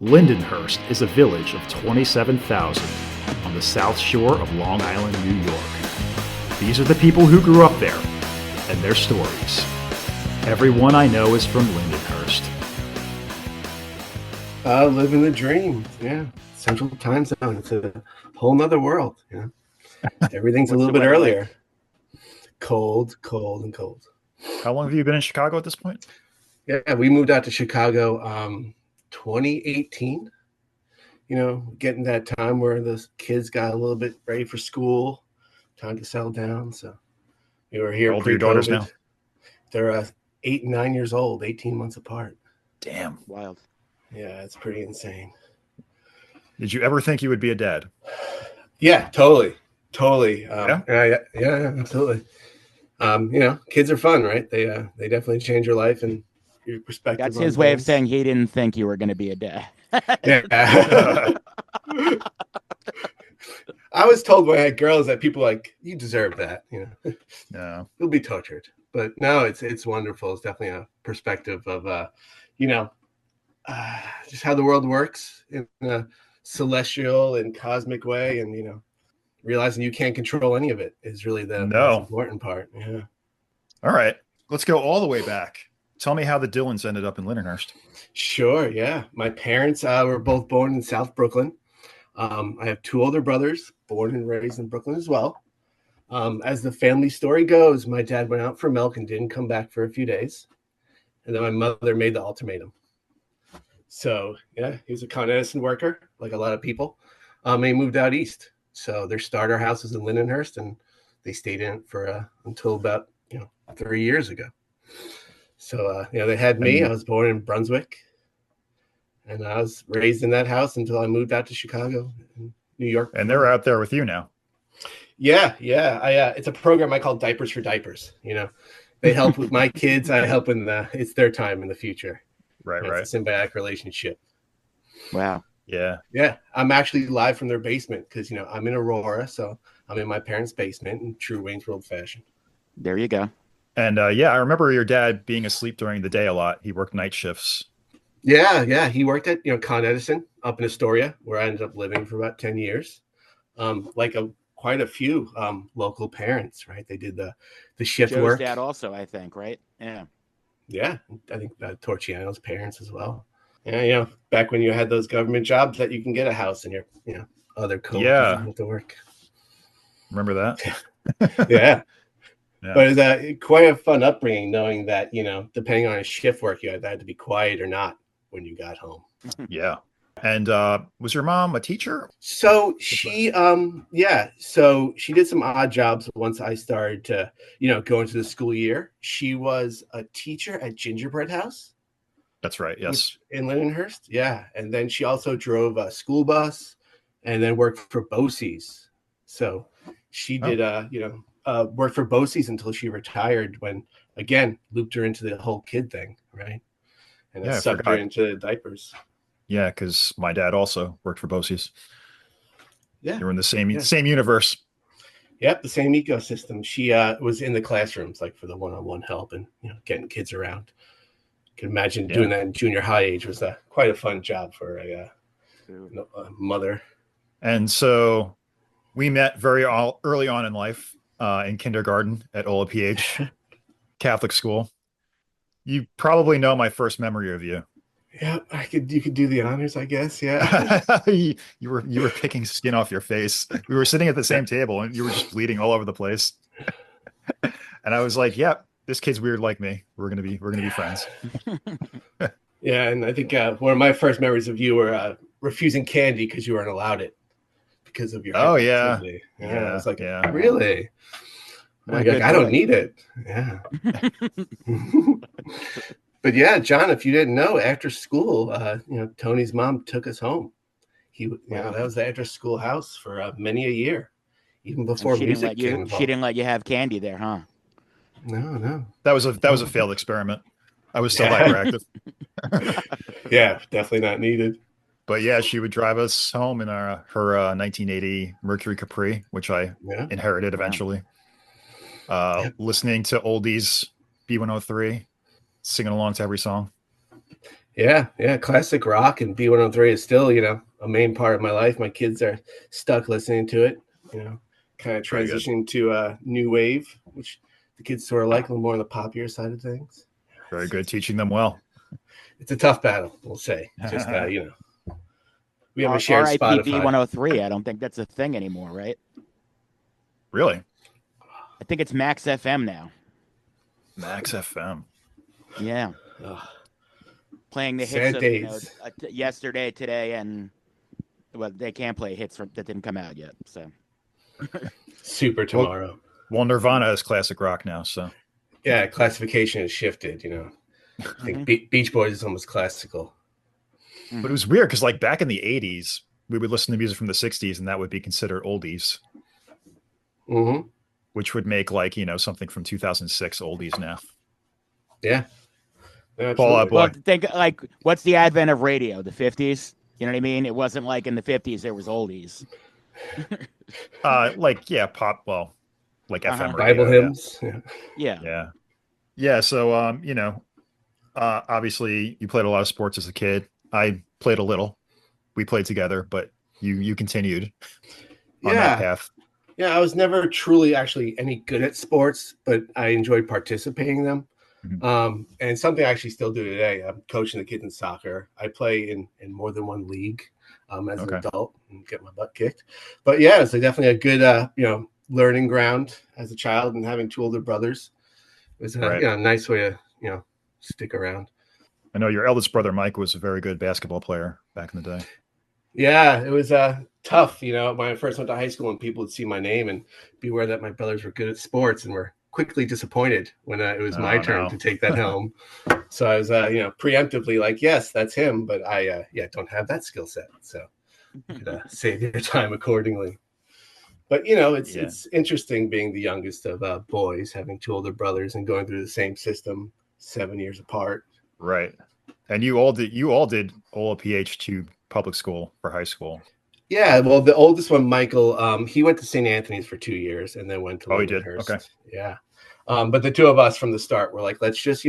Lindenhurst is a village of 27,000 on the south shore of Long Island, New York. These are the people who grew up there and their stories. Everyone I know is from Lindenhurst. Living the dream. Yeah. Central time zone. It's a whole nother world. Yeah. Everything's a little bit earlier. Like? Cold, and cold. How long have you been in Chicago at this point? Yeah, we moved out to Chicago 2018. You know, getting that time where the kids got a little bit ready for school, time to settle down. So we were here. How old are your daughters now? They're 8 and 9 years old, 18 months apart. Damn. Wild. Yeah, it's pretty insane. Did you ever think you would be a dad? Yeah, totally. Yeah, absolutely. You know, kids are fun, right? They definitely change your life and your perspective. That's his way of saying he didn't think you were going to be a dad. Yeah. I was told when I had girls that people like, you deserve that, you know. Yeah. You'll be tortured. But no, it's wonderful. It's definitely a perspective of just how the world works in a celestial and cosmic way, and realizing you can't control any of it is really the most important part. Yeah. All right. Let's go all the way back. Tell me how the Dillons ended up in Lindenhurst. Sure. Yeah. My parents were both born in South Brooklyn. I have 2 older brothers, born and raised in Brooklyn as well. As the family story goes, my dad went out for milk and didn't come back for a few days. And then my mother made the ultimatum. So, yeah, he was a Con Edison worker, like a lot of people. And he moved out east. So their starter house was in Lindenhurst, and they stayed in it for until about 3 years ago. So they had me. I was born in Brunswick, and I was raised in that house until I moved out to Chicago, New York. And they're out there with you now. Yeah. It's a program I call Diapers for Diapers. They help with my kids. I help when it's their time in the future. Right. It's a symbiotic relationship. Wow. Yeah. I'm actually live from their basement because I'm in Aurora, so I'm in my parents' basement in true Wayne's World fashion. There you go. And I remember your dad being asleep during the day a lot. He worked night shifts. Yeah. He worked at Con Edison up in Astoria, where I ended up living for about 10 years. Quite a few local parents, right? They did the shift Joe's work. Dad also, I think, right? Yeah. Yeah, I think Torchiano's parents as well. Yeah, back when you had those government jobs that you can get a house in your other coworkers to work. Remember that? Yeah. But it's quite a fun upbringing, knowing that depending on a shift work, you had to be quiet or not when you got home. Yeah. And was your mom a teacher? So she so she did some odd jobs once I started to go into the school year. She was a teacher at Gingerbread House. That's right. Yes. In Lindenhurst. Yeah. And then she also drove a school bus and then worked for Bosie's. So she did worked for Bosie's until she retired, when again looped her into the whole kid thing, right? And it sucked her into diapers. Yeah, because my dad also worked for Bosie's. Yeah. They were in the same universe. Yep, the same ecosystem. She was in the classrooms, like for the one-on-one help and getting kids around. You can imagine doing that in junior high age was quite a fun job for a mother. And so we met very early on in life in kindergarten at Ola PH Catholic school. You probably know my first memory of you. Yeah, you could do the honors, I guess. Yeah. you were picking skin off your face. We were sitting at the same table and you were just bleeding all over the place. And I was like, "Yeah, this kid's weird like me. We're gonna be friends." Yeah, and I think one of my first memories of you were refusing candy because you weren't allowed it because of your hyperactivity. I was like, really? I don't need it. Yeah. But yeah, John, if you didn't know, after school, Tony's mom took us home. That was the after school house for many a year, even before music came involved. She didn't let you have candy there, huh? No. That was a failed experiment. I was still hyperactive. Yeah, definitely not needed. But yeah, she would drive us home in her 1980 Mercury Capri, which I inherited eventually. Listening to oldies, B103, singing along to every song. Yeah. Classic rock and B103 is still, a main part of my life. My kids are stuck listening to it, kind of Very good. transitioning to new wave, which the kids sort of like a little more on the popular side of things. Very good. Teaching them well. It's a tough battle, we'll say. Just, we have a shared RIP Spotify. B103. I don't think that's a thing anymore, right? Really? I think it's Max FM now. Max FM. Yeah. Ugh. Playing the Sad hits of days. yesterday, today, and well, they can't play hits that didn't come out yet. So Super tomorrow. Well, Nirvana is classic rock now, so Yeah, classification has shifted, I think Beach Boys is almost classical. But it was weird because, like, back in the 80s, we would listen to music from the 60s, and that would be considered oldies, Mm-hmm. which would make, like, something from 2006 oldies now. Yeah. Fall Out Boy. Well, think like, what's the advent of radio? The 50s? You know what I mean? It wasn't like in the 50s there was oldies. Pop. Well, like FM radio. Bible hymns. Yeah. Yeah. So, obviously, you played a lot of sports as a kid. I played a little. We played together, but you continued on that path. Yeah, I was never truly actually any good at sports, but I enjoyed participating in them. Mhm. And something I actually still do today. I'm coaching the kids in soccer. I play in more than one league as an adult and get my butt kicked. But yeah, it's definitely a good learning ground as a child, and having two older brothers was a nice way to stick around. I know your eldest brother Mike was a very good basketball player back in the day. Yeah, it was tough. When I first went to high school and people would see my name and be aware that my brothers were good at sports, and were quickly disappointed when it was my turn to take that helm. So I was, preemptively like, yes, that's him, but I don't have that skill set. So you could save your time accordingly. But it's interesting being the youngest of boys, having two older brothers and going through the same system 7 years apart. Right. And you all did OLPH2 public school for high school. Yeah, well, the oldest one, Michael, he went to St. Anthony's for 2 years and then went to Lindenhurst. Okay. Yeah. But the two of us from the start were like, let's just,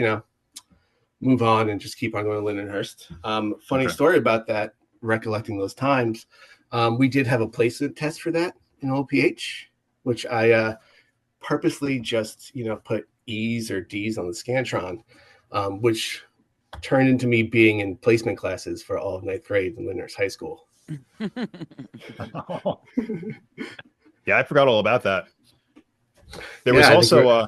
move on and just keep on going to Lindenhurst. Funny story about that, recollecting those times. We did have a placement test for that in OLPH, which I purposely just, put E's or D's on the Scantron, which turned into me being in placement classes for all of ninth grade in Lindenhurst High School. Yeah, I forgot all about that. There was also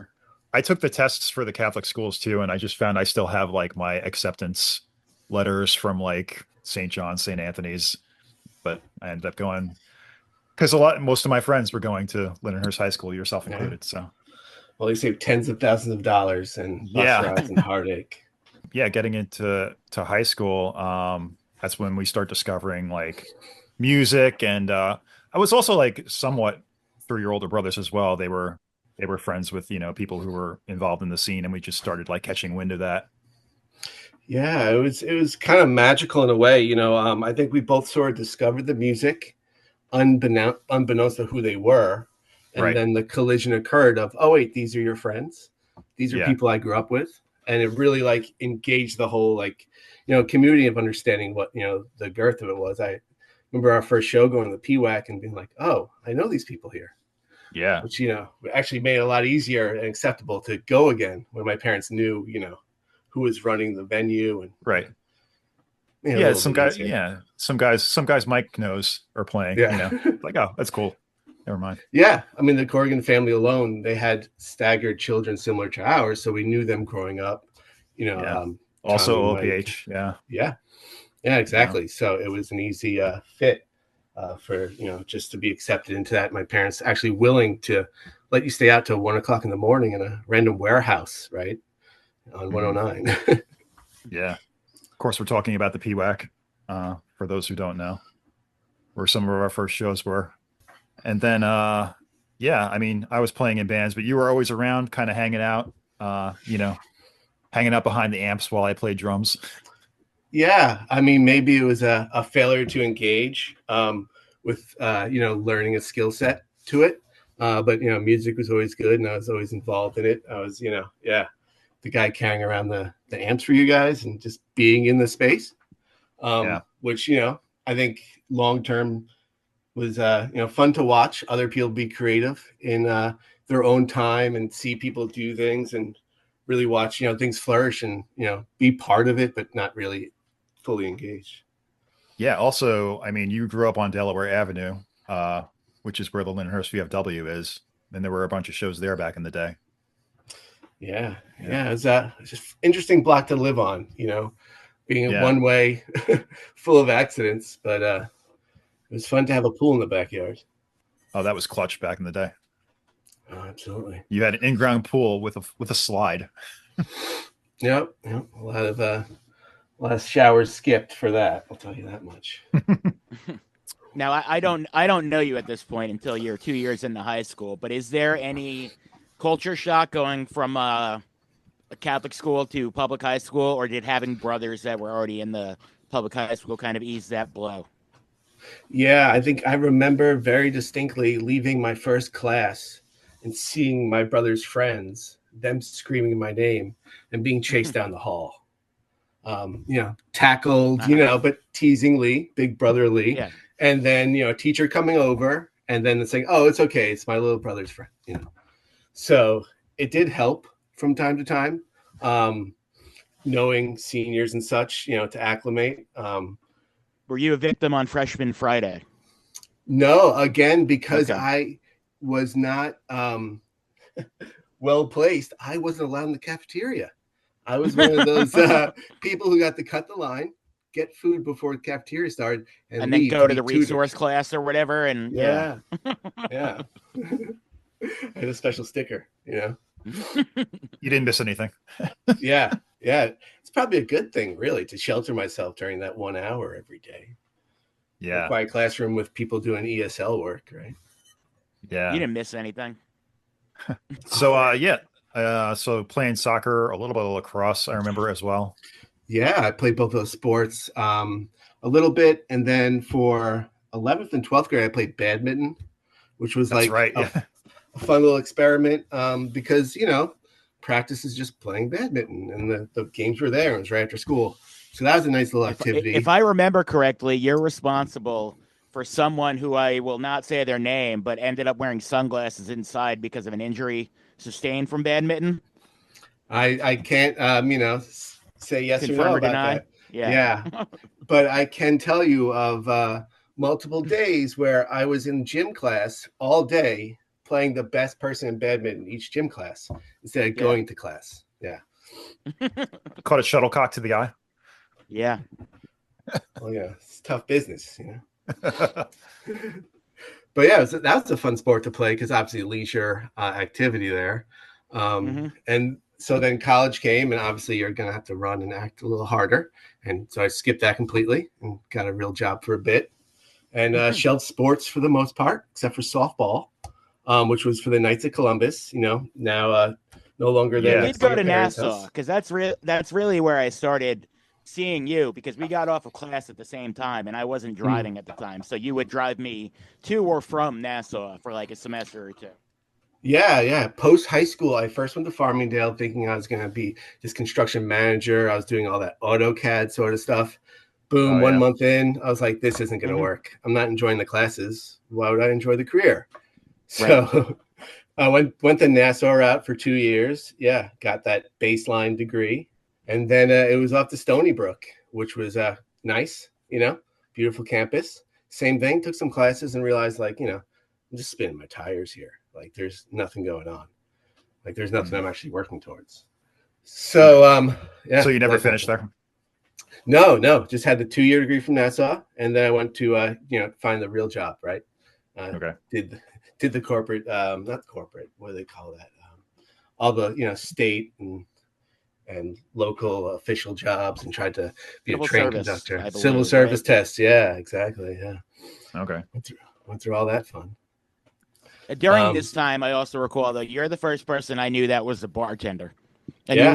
I took the tests for the Catholic schools too, and I just found I still have like my acceptance letters from like St. John's, St. Anthony's, but I ended up going because most of my friends were going to Lindenhurst High School, yourself included. So, well, they saved tens of thousands of dollars and bus rides and heartache. Yeah, getting into high school, that's when we start discovering like music, and I was also like somewhat through your older brothers as well. They were friends with people who were involved in the scene, and we just started like catching wind of that. Yeah, it was kind of magical in a way. I think we both sort of discovered the music unbeknownst to who they were, and then the collision occurred of, oh wait, these are your friends, these are people I grew up with. And it really like engaged the whole like, community of understanding what, the girth of it was. I remember our first show going to the PWAC and being like, oh, I know these people here. Yeah. Which, actually made it a lot easier and acceptable to go again when my parents knew, who was running the venue. And some guys Mike knows are playing, like, oh, that's cool. Never mind. Yeah. I mean, the Corrigan family alone, they had staggered children similar to ours. So we knew them growing up, also OPH. Yeah, exactly. So it was an easy fit for, just to be accepted into that. My parents actually willing to let you stay out till 1 o'clock in the morning in a random warehouse, right? On 109. Yeah. Of course, we're talking about the PWAC, for those who don't know, where some of our first shows were. And then, I mean, I was playing in bands, but you were always around, kind of hanging out, hanging out behind the amps while I played drums. Yeah. I mean, maybe it was a failure to engage with, learning a skill set to it. But, music was always good, and I was always involved in it. I was, the guy carrying around the the amps for you guys and just being in the space. Yeah. Which, I think long term was fun to watch other people be creative in their own time and see people do things and really watch things flourish and be part of it, but not really fully engaged. Yeah. Also, I mean, you grew up on Delaware Avenue, which is where the Lyndhurst VFW is, and there were a bunch of shows there back in the day. Yeah. It's just interesting block to live on, being a one way full of accidents, but it was fun to have a pool in the backyard. Oh, that was clutch back in the day. Oh, absolutely. You had an in-ground pool with a slide. Yep. A lot of showers skipped for that. I'll tell you that much. Now, I don't know you at this point until you're 2 years into high school, but is there any culture shock going from a Catholic school to public high school, or did having brothers that were already in the public high school kind of ease that blow? Yeah, I think I remember very distinctly leaving my first class and seeing my brother's friends, them screaming my name and being chased down the hall. Tackled, but teasingly, big brotherly. Yeah. And then, a teacher coming over and then saying, oh, it's okay. It's my little brother's friend, So it did help from time to time, knowing seniors and such, to acclimate. Were you a victim on Freshman Friday? No, again, because Okay. I was not well placed. I wasn't allowed in the cafeteria. I was one of those people who got to cut the line, get food before the cafeteria started, and then go to the tutored. resource class or whatever. And yeah. I had a special sticker, You didn't miss anything. Yeah. It's probably a good thing, really, to shelter myself during that 1 hour every day. Yeah. A quiet classroom with people doing ESL work, right? Yeah. You didn't miss anything. So playing soccer, a little bit of lacrosse, I remember as well. Yeah, I played both those sports a little bit. And then for 11th and 12th grade, I played badminton, which was a fun little experiment because, practice is just playing badminton and the games were there. It was right after school. So that was a nice little activity. If I remember correctly, you're responsible for someone who I will not say their name, but ended up wearing sunglasses inside because of an injury sustained from badminton. I can't, say yes Confirm or no or about deny. that. Yeah. But I can tell you of multiple days where I was in gym class all day playing the best person in badminton each gym class instead of going to class. Yeah. Caught a shuttlecock to the eye. Yeah. Well, yeah, it's tough business, But yeah, that was a fun sport to play because obviously leisure activity there. And so then college came, and obviously you're going to have to run and act a little harder. And so I skipped that completely and got a real job for a bit and shelved sports for the most part, except for softball, which was for the Knights of Columbus, now no longer there. Yeah, we'd go to Nassau because that's really where I started seeing you, because we got off of class at the same time and I wasn't driving at the time. So you would drive me to or from Nassau for like a semester or two. Yeah. Post high school, I first went to Farmingdale thinking I was going to be this construction manager. I was doing all that AutoCAD sort of stuff. Boom, 1 month in, I was like, this isn't going to work. I'm not enjoying the classes. Why would I enjoy the career? So I went the Nassau route for 2 years. Yeah, got that baseline degree. And then it was off to Stony Brook, which was nice, beautiful campus. Same thing, took some classes and realized I'm just spinning my tires here. Like there's nothing going on. Like there's nothing I'm actually working towards. So, So you never finished there? No, just had the 2-year degree from Nassau. And then I went to, find the real job, right? Okay. Did the corporate, not corporate, what do they call that? All the, state and local official jobs and tried to be Civil a train service, conductor. I believe, Civil service right? test. Yeah, exactly. Yeah. Okay. Went through all that fun. During this time, I also recall that you're the first person I knew that was a bartender. And Yeah.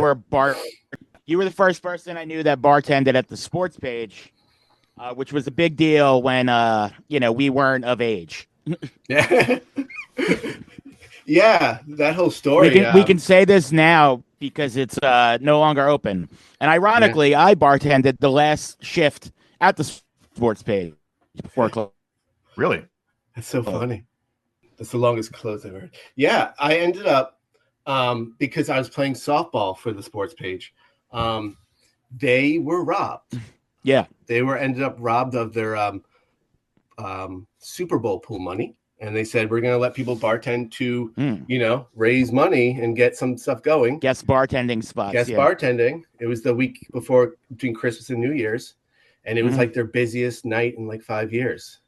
you were the first person I knew that bartended at the sports page, which was a big deal when, we weren't of age. Yeah. Yeah, that whole story. We can say this now because it's no longer open. And ironically, I bartended the last shift at the sports page before close. Really? That's so funny. That's the longest close I've heard. Yeah, I ended up because I was playing softball for the sports page. They were robbed. Yeah, They were ended up robbed of their Super Bowl pool money, and they said we're going to let people bartend to, raise money and get some stuff going. Guest bartending spots. Guest bartending. It was the week before between Christmas and New Year's, and it was like their busiest night in like 5 years.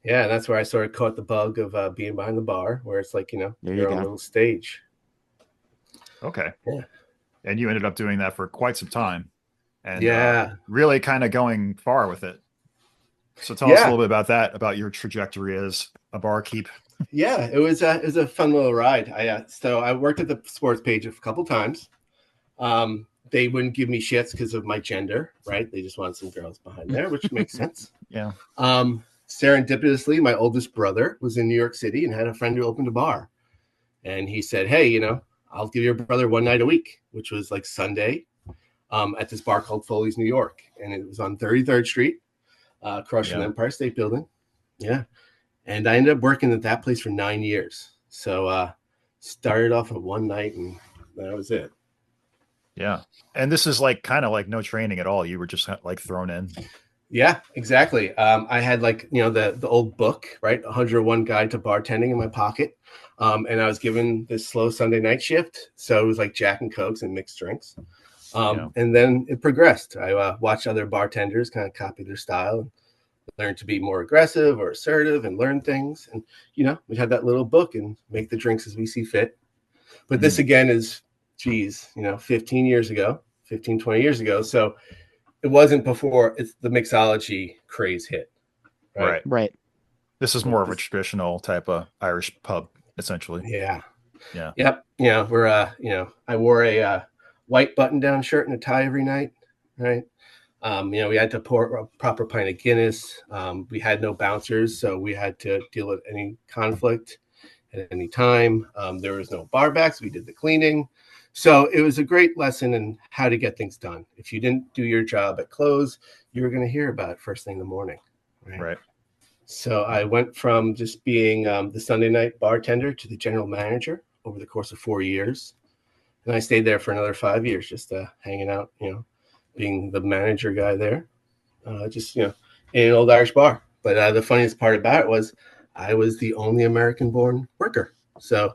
Yeah, and that's where I sort of caught the bug of being behind the bar, where it's like, your own little stage. Okay. Yeah. And you ended up doing that for quite some time. And really kind of going far with it. So tell us a little bit about that, about your trajectory as a barkeep. Yeah, it was a fun little ride. So I worked at the sports page a couple times. They wouldn't give me shifts because of my gender, right? They just wanted some girls behind there, which makes sense. Yeah. Serendipitously, my oldest brother was in New York City and had a friend who opened a bar. And he said, hey, I'll give your brother one night a week, which was like Sunday, at this bar called Foley's, New York. And it was on 33rd Street, across from the Empire State Building. Yeah. And I ended up working at that place for 9 years. So started off at one night and that was it. Yeah. And this is like kind of like no training at all. You were just like thrown in. Yeah, exactly. I had like, the old book, right? 101 Guide to Bartending in my pocket. And I was given this slow Sunday night shift. So it was like Jack and Cokes and mixed drinks. And then it progressed. I watched other bartenders kind of copy their style and learn to be more aggressive or assertive and learn things. And, we had that little book and make the drinks as we see fit. But this again is, 15 years ago, 20 years ago. So it wasn't before it's the mixology craze hit. Right. This is more of a traditional type of Irish pub, essentially. Yeah. Yep. We're, I wore a white button-down shirt and a tie every night, right? We had to pour a proper pint of Guinness. We had no bouncers, so we had to deal with any conflict at any time. There was no bar backs. We did the cleaning. So it was a great lesson in how to get things done. If you didn't do your job at close, you were going to hear about it first thing in the morning. Right. So I went from just being the Sunday night bartender to the general manager over the course of 4 years. And I stayed there for another 5 years, just hanging out, being the manager guy there, in an old Irish bar. But the funniest part about it was I was the only American-born worker. So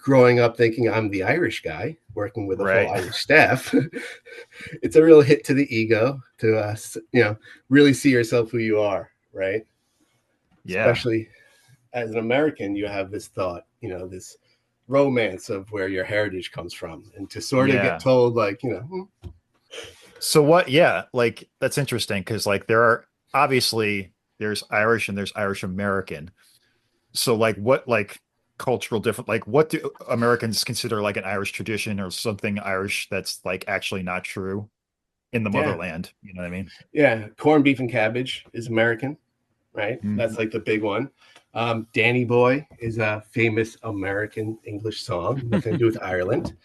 growing up thinking I'm the Irish guy working with a whole Irish staff, it's a real hit to the ego to, really see yourself who you are, right? Yeah. Especially as an American, you have this thought, this romance of where your heritage comes from, and to sort of get told like, So what? Yeah, like that's interesting because like there's Irish and there's Irish American. So like what like cultural different, like what do Americans consider like an Irish tradition or something Irish that's like actually not true in the motherland? You know what I mean? Yeah, corned beef and cabbage is American, right? That's like the big one. Danny Boy is a famous American English song, nothing to do with Ireland.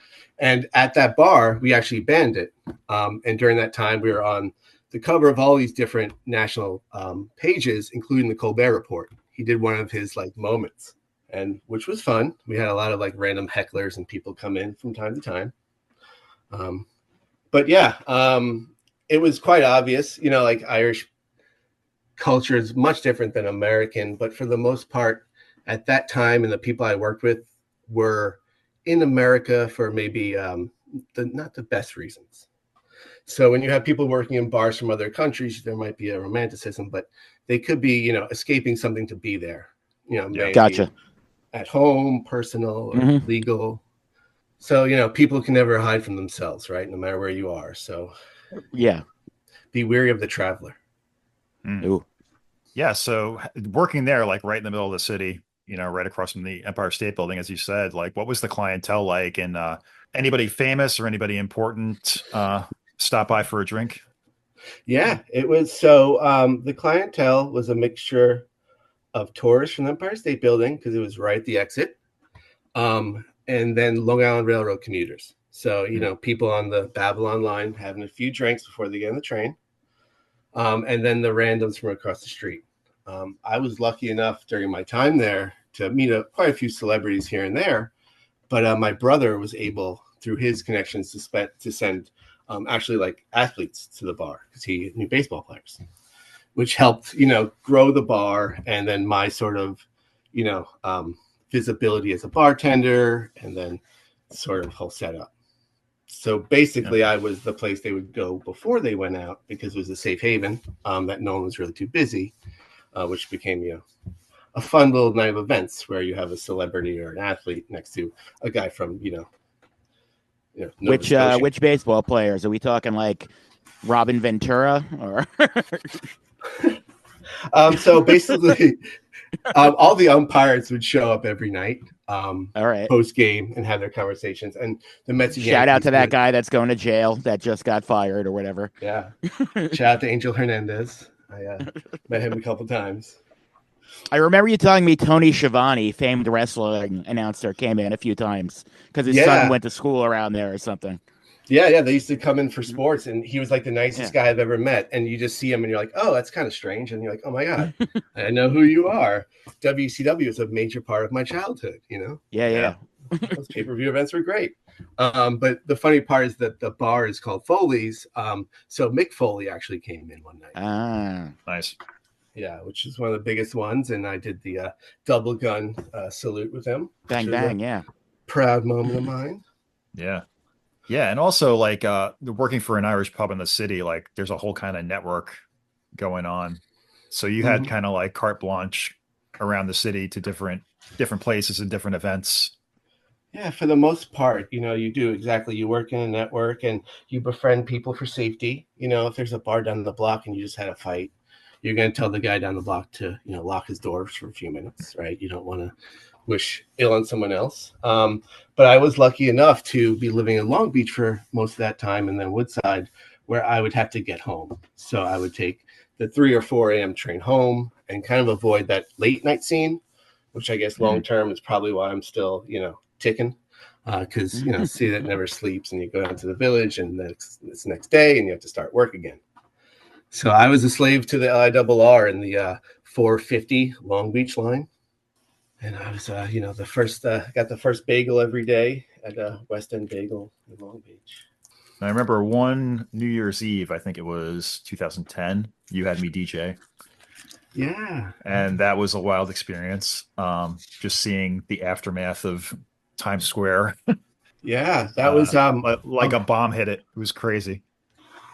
And at that bar, we actually banned it. And during that time, we were on the cover of all these different national pages, including the Colbert Report. He did one of his like moments, and which was fun. We had a lot of like random hecklers and people come in from time to time. But yeah, it was quite obvious, like Irish culture is much different than American, but for the most part at that time, and the people I worked with were in America for maybe not the best reasons. So when you have people working in bars from other countries, there might be a romanticism, but they could be, escaping something to be there, maybe Gotcha. At home, personal, or legal. So, people can never hide from themselves, right? No matter where you are. So be wary of the traveler. Ooh. Yeah. So working there, like right in the middle of the city, right across from the Empire State Building, as you said, like what was the clientele like, and anybody famous or anybody important stop by for a drink? Yeah, it was. So the clientele was a mixture of tourists from the Empire State Building because it was right at the exit. and then Long Island Railroad commuters. So, people on the Babylon line having a few drinks before they get on the train. And then the randoms from across the street. I was lucky enough during my time there to meet quite a few celebrities here and there. But my brother was able, through his connections, to send actually like athletes to the bar because he knew baseball players, which helped, grow the bar. And then my sort of, visibility as a bartender, and then sort of whole setup. So basically, I was the place they would go before they went out because it was a safe haven that no one was really too busy, which became, a fun little night of events where you have a celebrity or an athlete next to a guy from, Nova Scotia. Which baseball players? Are we talking like Robin Ventura or? So basically, all the umpires would show up every night, all right, post game, and have their conversations. And the Mets. Shout out to that guy that's going to jail that just got fired or whatever. Yeah. Shout out to Angel Hernandez. I met him a couple times. I remember you telling me Tony Schiavone, famed wrestling announcer, came in a few times because his son went to school around there or something. Yeah. They used to come in for sports, and he was like the nicest guy I've ever met. And you just see him, and you're like, oh, that's kind of strange. And you're like, oh my God, I know who you are. WCW is a major part of my childhood, Yeah. Those pay-per-view events were great. But the funny part is that the bar is called Foley's. So Mick Foley actually came in one night. Ah, Nice. Yeah, which is one of the biggest ones. And I did the double gun salute with him. Bang, bang, yeah. Proud moment of mine. Yeah. Yeah. And also like working for an Irish pub in the city, like there's a whole kind of network going on. So you had kind of like carte blanche around the city to different places and different events. Yeah, for the most part, you do exactly. You work in a network and you befriend people for safety. If there's a bar down the block and you just had a fight, you're going to tell the guy down the block to, lock his doors for a few minutes, right? You don't want to wish ill on someone else. But I was lucky enough to be living in Long Beach for most of that time, and then Woodside, where I would have to get home. So I would take the 3 or 4 a.m. train home and kind of avoid that late night scene, which I guess long term is probably why I'm still, ticking. Because, see that never sleeps, and you go down to the village, and it's the next day, and you have to start work again. So I was a slave to the LIRR in the 450 Long Beach line. And I was, the first, got the first bagel every day at West End Bagel in Long Beach. I remember one New Year's Eve, I think it was 2010, you had me DJ. Yeah. And that was a wild experience. Just seeing the aftermath of Times Square. Yeah, that was like a bomb hit it. It was crazy.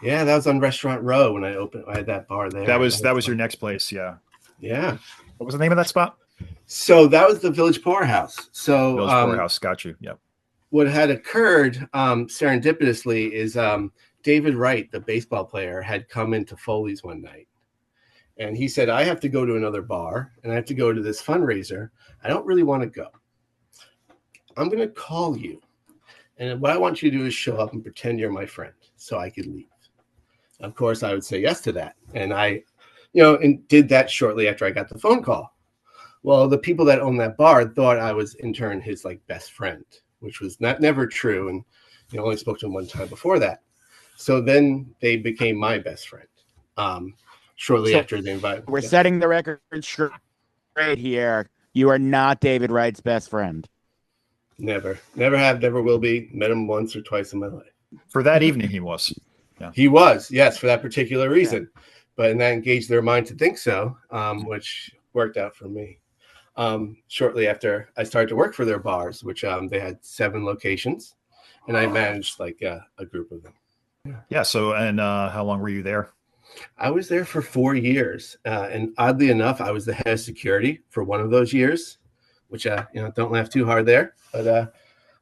Yeah, that was on Restaurant Row when I had that bar there. That was your next place, yeah. Yeah. What was the name of that spot? So that was the Village Poorhouse. So Village Poorhouse, got you. Yep. What had occurred serendipitously is David Wright, the baseball player, had come into Foley's one night. And he said, I have to go to another bar, and I have to go to this fundraiser. I don't really want to go. I'm going to call you. And what I want you to do is show up and pretend you're my friend so I could leave. Of course, I would say yes to that. And I, and did that shortly after I got the phone call. Well, the people that owned that bar thought I was in turn his best friend, which was never true. And only spoke to him one time before that. So then they became my best friend. Shortly after they invited. We're setting the record straight here. You are not David Wright's best friend. Never have, never will be. Met him once or twice in my life. For that evening, he was. Yeah. He was, yes, for that particular reason. Yeah. But that engaged their mind to think so, which worked out for me. Shortly after I started to work for their bars, which they had 7 locations, and I managed a group of them. Yeah. So, and how long were you there? I was there for 4 years. And oddly enough, I was the head of security for one of those years, which, don't laugh too hard there. But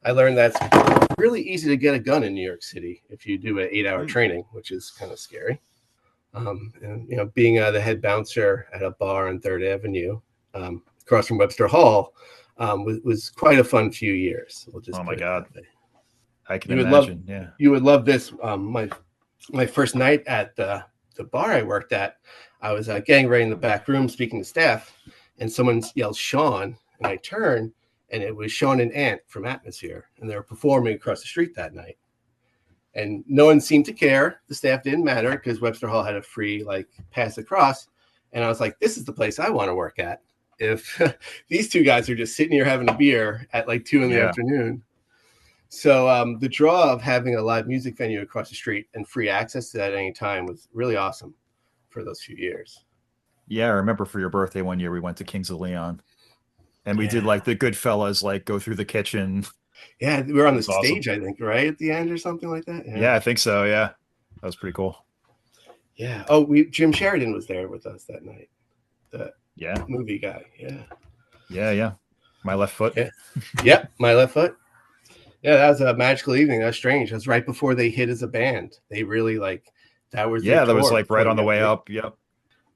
I learned that it's really easy to get a gun in New York City if you do an 8-hour training, which is kind of scary. And, being the head bouncer at a bar on 3rd Avenue, across from Webster Hall, was quite a fun few years. Oh my God. I can imagine. Yeah. You would love this. My first night at the bar I worked at, I was getting ready in the back room speaking to staff, and someone yelled Sean, and I turn, and it was Sean and Ant from Atmosphere, and they were performing across the street that night. And no one seemed to care. The staff didn't matter because Webster Hall had a free pass across. And I was like, this is the place I want to work at. If these two guys are just sitting here having a beer at 2 in the afternoon. So the draw of having a live music venue across the street and free access to that at any time was really awesome for those few years. Yeah, I remember for your birthday one year we went to Kings of Leon, and we did the Goodfellas go through the kitchen. Yeah, we were on the stage, awesome. I think, right at the end or something like that. Yeah, I think so. Yeah, that was pretty cool. Yeah. Oh, Jim Sheridan was there with us that night. The movie guy. Yeah. My left foot. Yeah. Yep, My Left Foot. Yeah, that was a magical evening. That was strange. That was right before they hit as a band. They really that was that was right on the way up. Yep.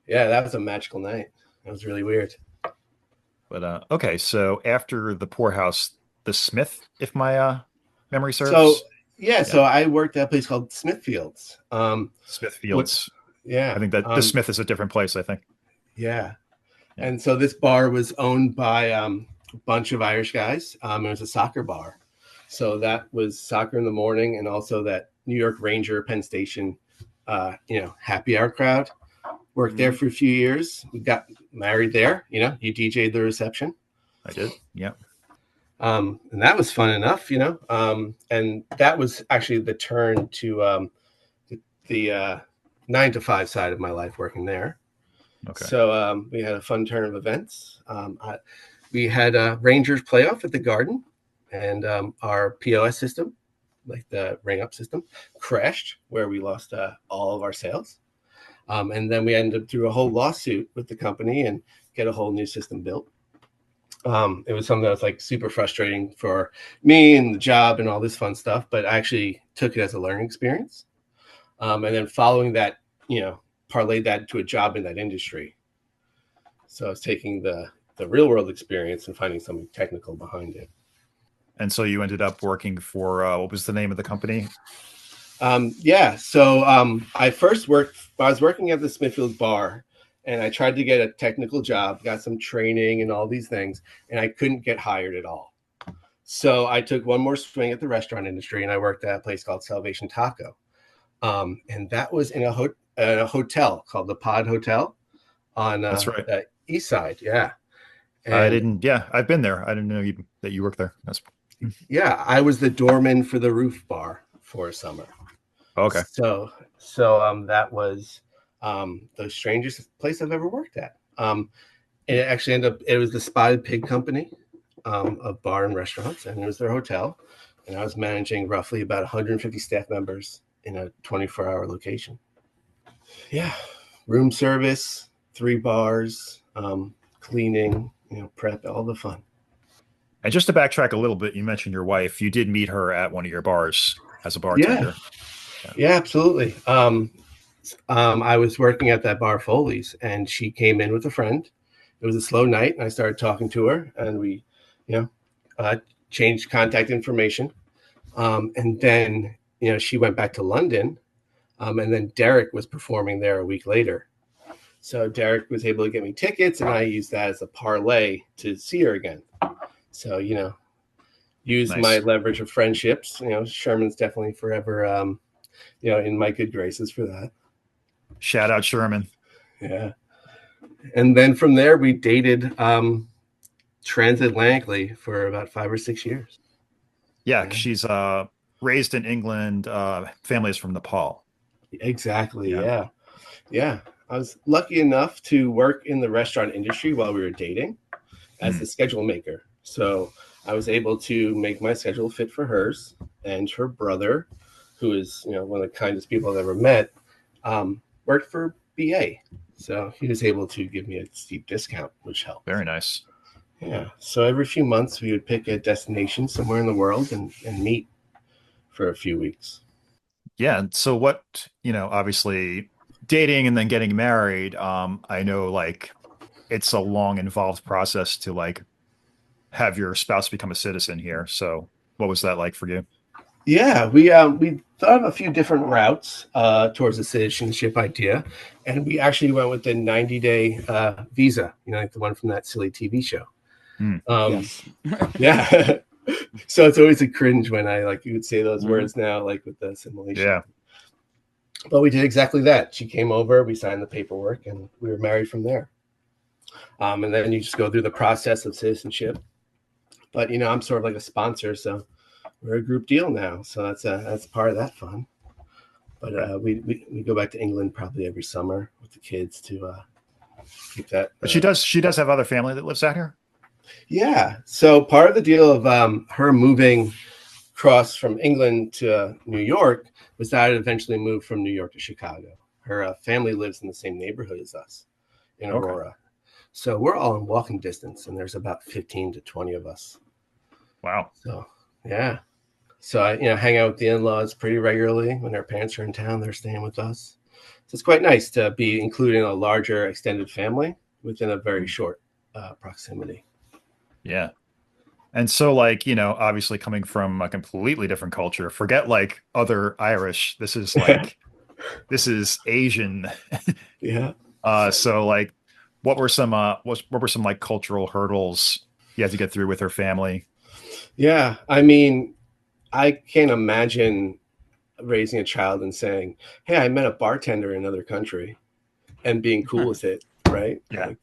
Yeah, that was a magical night. That was really weird. But okay, so after the Poorhouse, the Smith, if my memory serves. So I worked at a place called Smithfields. Smithfields. I think that the Smith is a different place, I think. Yeah. And so this bar was owned by a bunch of Irish guys. It was a soccer bar. So that was soccer in the morning, and also that New York Ranger Penn Station, happy hour crowd. Worked there for a few years. We got married there. You DJ'd the reception. I did. Yeah. And that was fun enough, and that was actually the turn to the 9 to 5 side of my life working there. Okay. So we had a fun turn of events. We had a Rangers playoff at the Garden, and our POS system, the ring up system, crashed where we lost all of our sales. And then we ended up through a whole lawsuit with the company and get a whole new system built. It was something that was super frustrating for me and the job and all this fun stuff, but I actually took it as a learning experience. And then following that, parlayed that into a job in that industry. So I was taking the real world experience and finding something technical behind it. And so you ended up working for, what was the name of the company? So I was working at the Smithfield bar, and I tried to get a technical job, got some training and all these things, and I couldn't get hired at all. So I took one more swing at the restaurant industry, and I worked at a place called Salvation Taco. And that was in a hotel called the Pod Hotel on That's right. the east side. Yeah. And I've been there. I didn't know that you worked there. I was the doorman for the roof bar for a summer. Okay. So that was the strangest place I've ever worked at. It actually it was the Spotted Pig Company of bar and restaurants, and it was their hotel. And I was managing roughly about 150 staff members in a 24-hour location. Yeah. Room service, 3 bars, cleaning, prep, all the fun. And just to backtrack a little bit, you mentioned your wife. You did meet her at one of your bars as a bartender. Yeah, absolutely. I was working at that bar, Foley's, and she came in with a friend. It was a slow night, and I started talking to her, and we, changed contact information. And then, she went back to London, and then Derek was performing there a week later. So Derek was able to get me tickets, and I used that as a parlay to see her again. So, use nice. My leverage of friendships. Sherman's definitely forever, in my good graces for that. Shout out Sherman. Yeah. And then from there, we dated transatlantically for about 5 or 6 years. Yeah. She's raised in England. Family is from Nepal. Exactly. Yeah. I was lucky enough to work in the restaurant industry while we were dating as the schedule maker. So I was able to make my schedule fit for hers, and her brother, who is, one of the kindest people I've ever met, worked for BA. So he was able to give me a steep discount, which helped. Very nice. Yeah. So every few months we would pick a destination somewhere in the world and meet for a few weeks. Yeah. So what, obviously dating and then getting married, I know it's a long involved process to have your spouse become a citizen here. So what was that like for you? Yeah, we thought of a few different routes towards the citizenship idea, and we actually went with the 90-day visa, the one from that silly TV show. Yes. Yeah. So it's always a cringe when I you would say those words now, like with the assimilation. Yeah. But we did exactly that. She came over, we signed the paperwork, and we were married from there. And then you just go through the process of citizenship. But I'm sort of like a sponsor, so we're a group deal now. So that's part of that fun. But we go back to England probably every summer with the kids to keep that. But she does have other family that lives out here. Yeah. So part of the deal of her moving across from England to New York was that I'd eventually moved from New York to Chicago. Her family lives in the same neighborhood as us in Aurora. Okay. So we're all in walking distance, and there's about 15 to 20 of us. Wow. So, yeah. So I, hang out with the in-laws pretty regularly. When their parents are in town, they're staying with us. So it's quite nice to be included in a larger extended family within a very short proximity. Yeah. And so obviously coming from a completely different culture, forget other Irish. This is this is Asian. Yeah. So what were some cultural hurdles you had to get through with her family? Yeah. I mean, I can't imagine raising a child and saying, "Hey, I met a bartender in another country," and being cool with it, right? Yeah.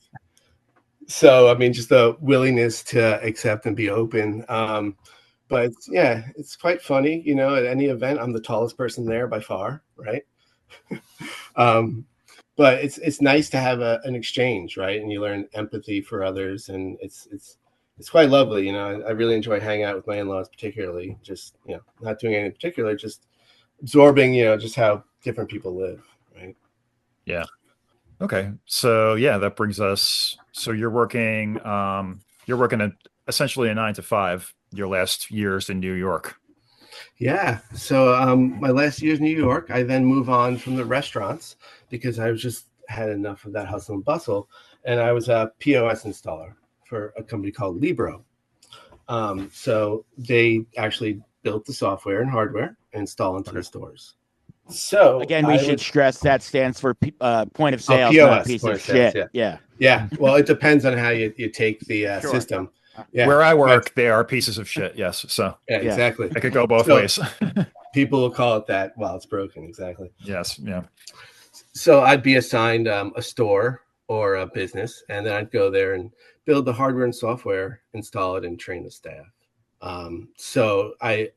So, I mean, just the willingness to accept and be open. But it's quite funny, at any event, I'm the tallest person there by far, right? But it's nice to have an exchange, right? And you learn empathy for others, and it's quite lovely. I really enjoy hanging out with my in-laws, particularly just, not doing anything in particular, just absorbing, just how different people live, right? Yeah. Okay. So that brings us, so you're working essentially a 9 to 5, your last years in New York. Yeah. So my last year's in New York, I then move on from the restaurants because I was just had enough of that hustle and bustle. And I was a POS installer for a company called Libro. So they actually built the software and hardware and install into the stores. So again, we should stress that stands for point of sale, POS, not piece of shit. Yeah. Well, it depends on how you take the system. Yeah. Where I work, they are pieces of shit. Yes. So exactly. It could go both ways. People will call it that while it's broken. Exactly. Yes. Yeah. So I'd be assigned a store or a business, and then I'd go there and build the hardware and software, install it, and train the staff. So I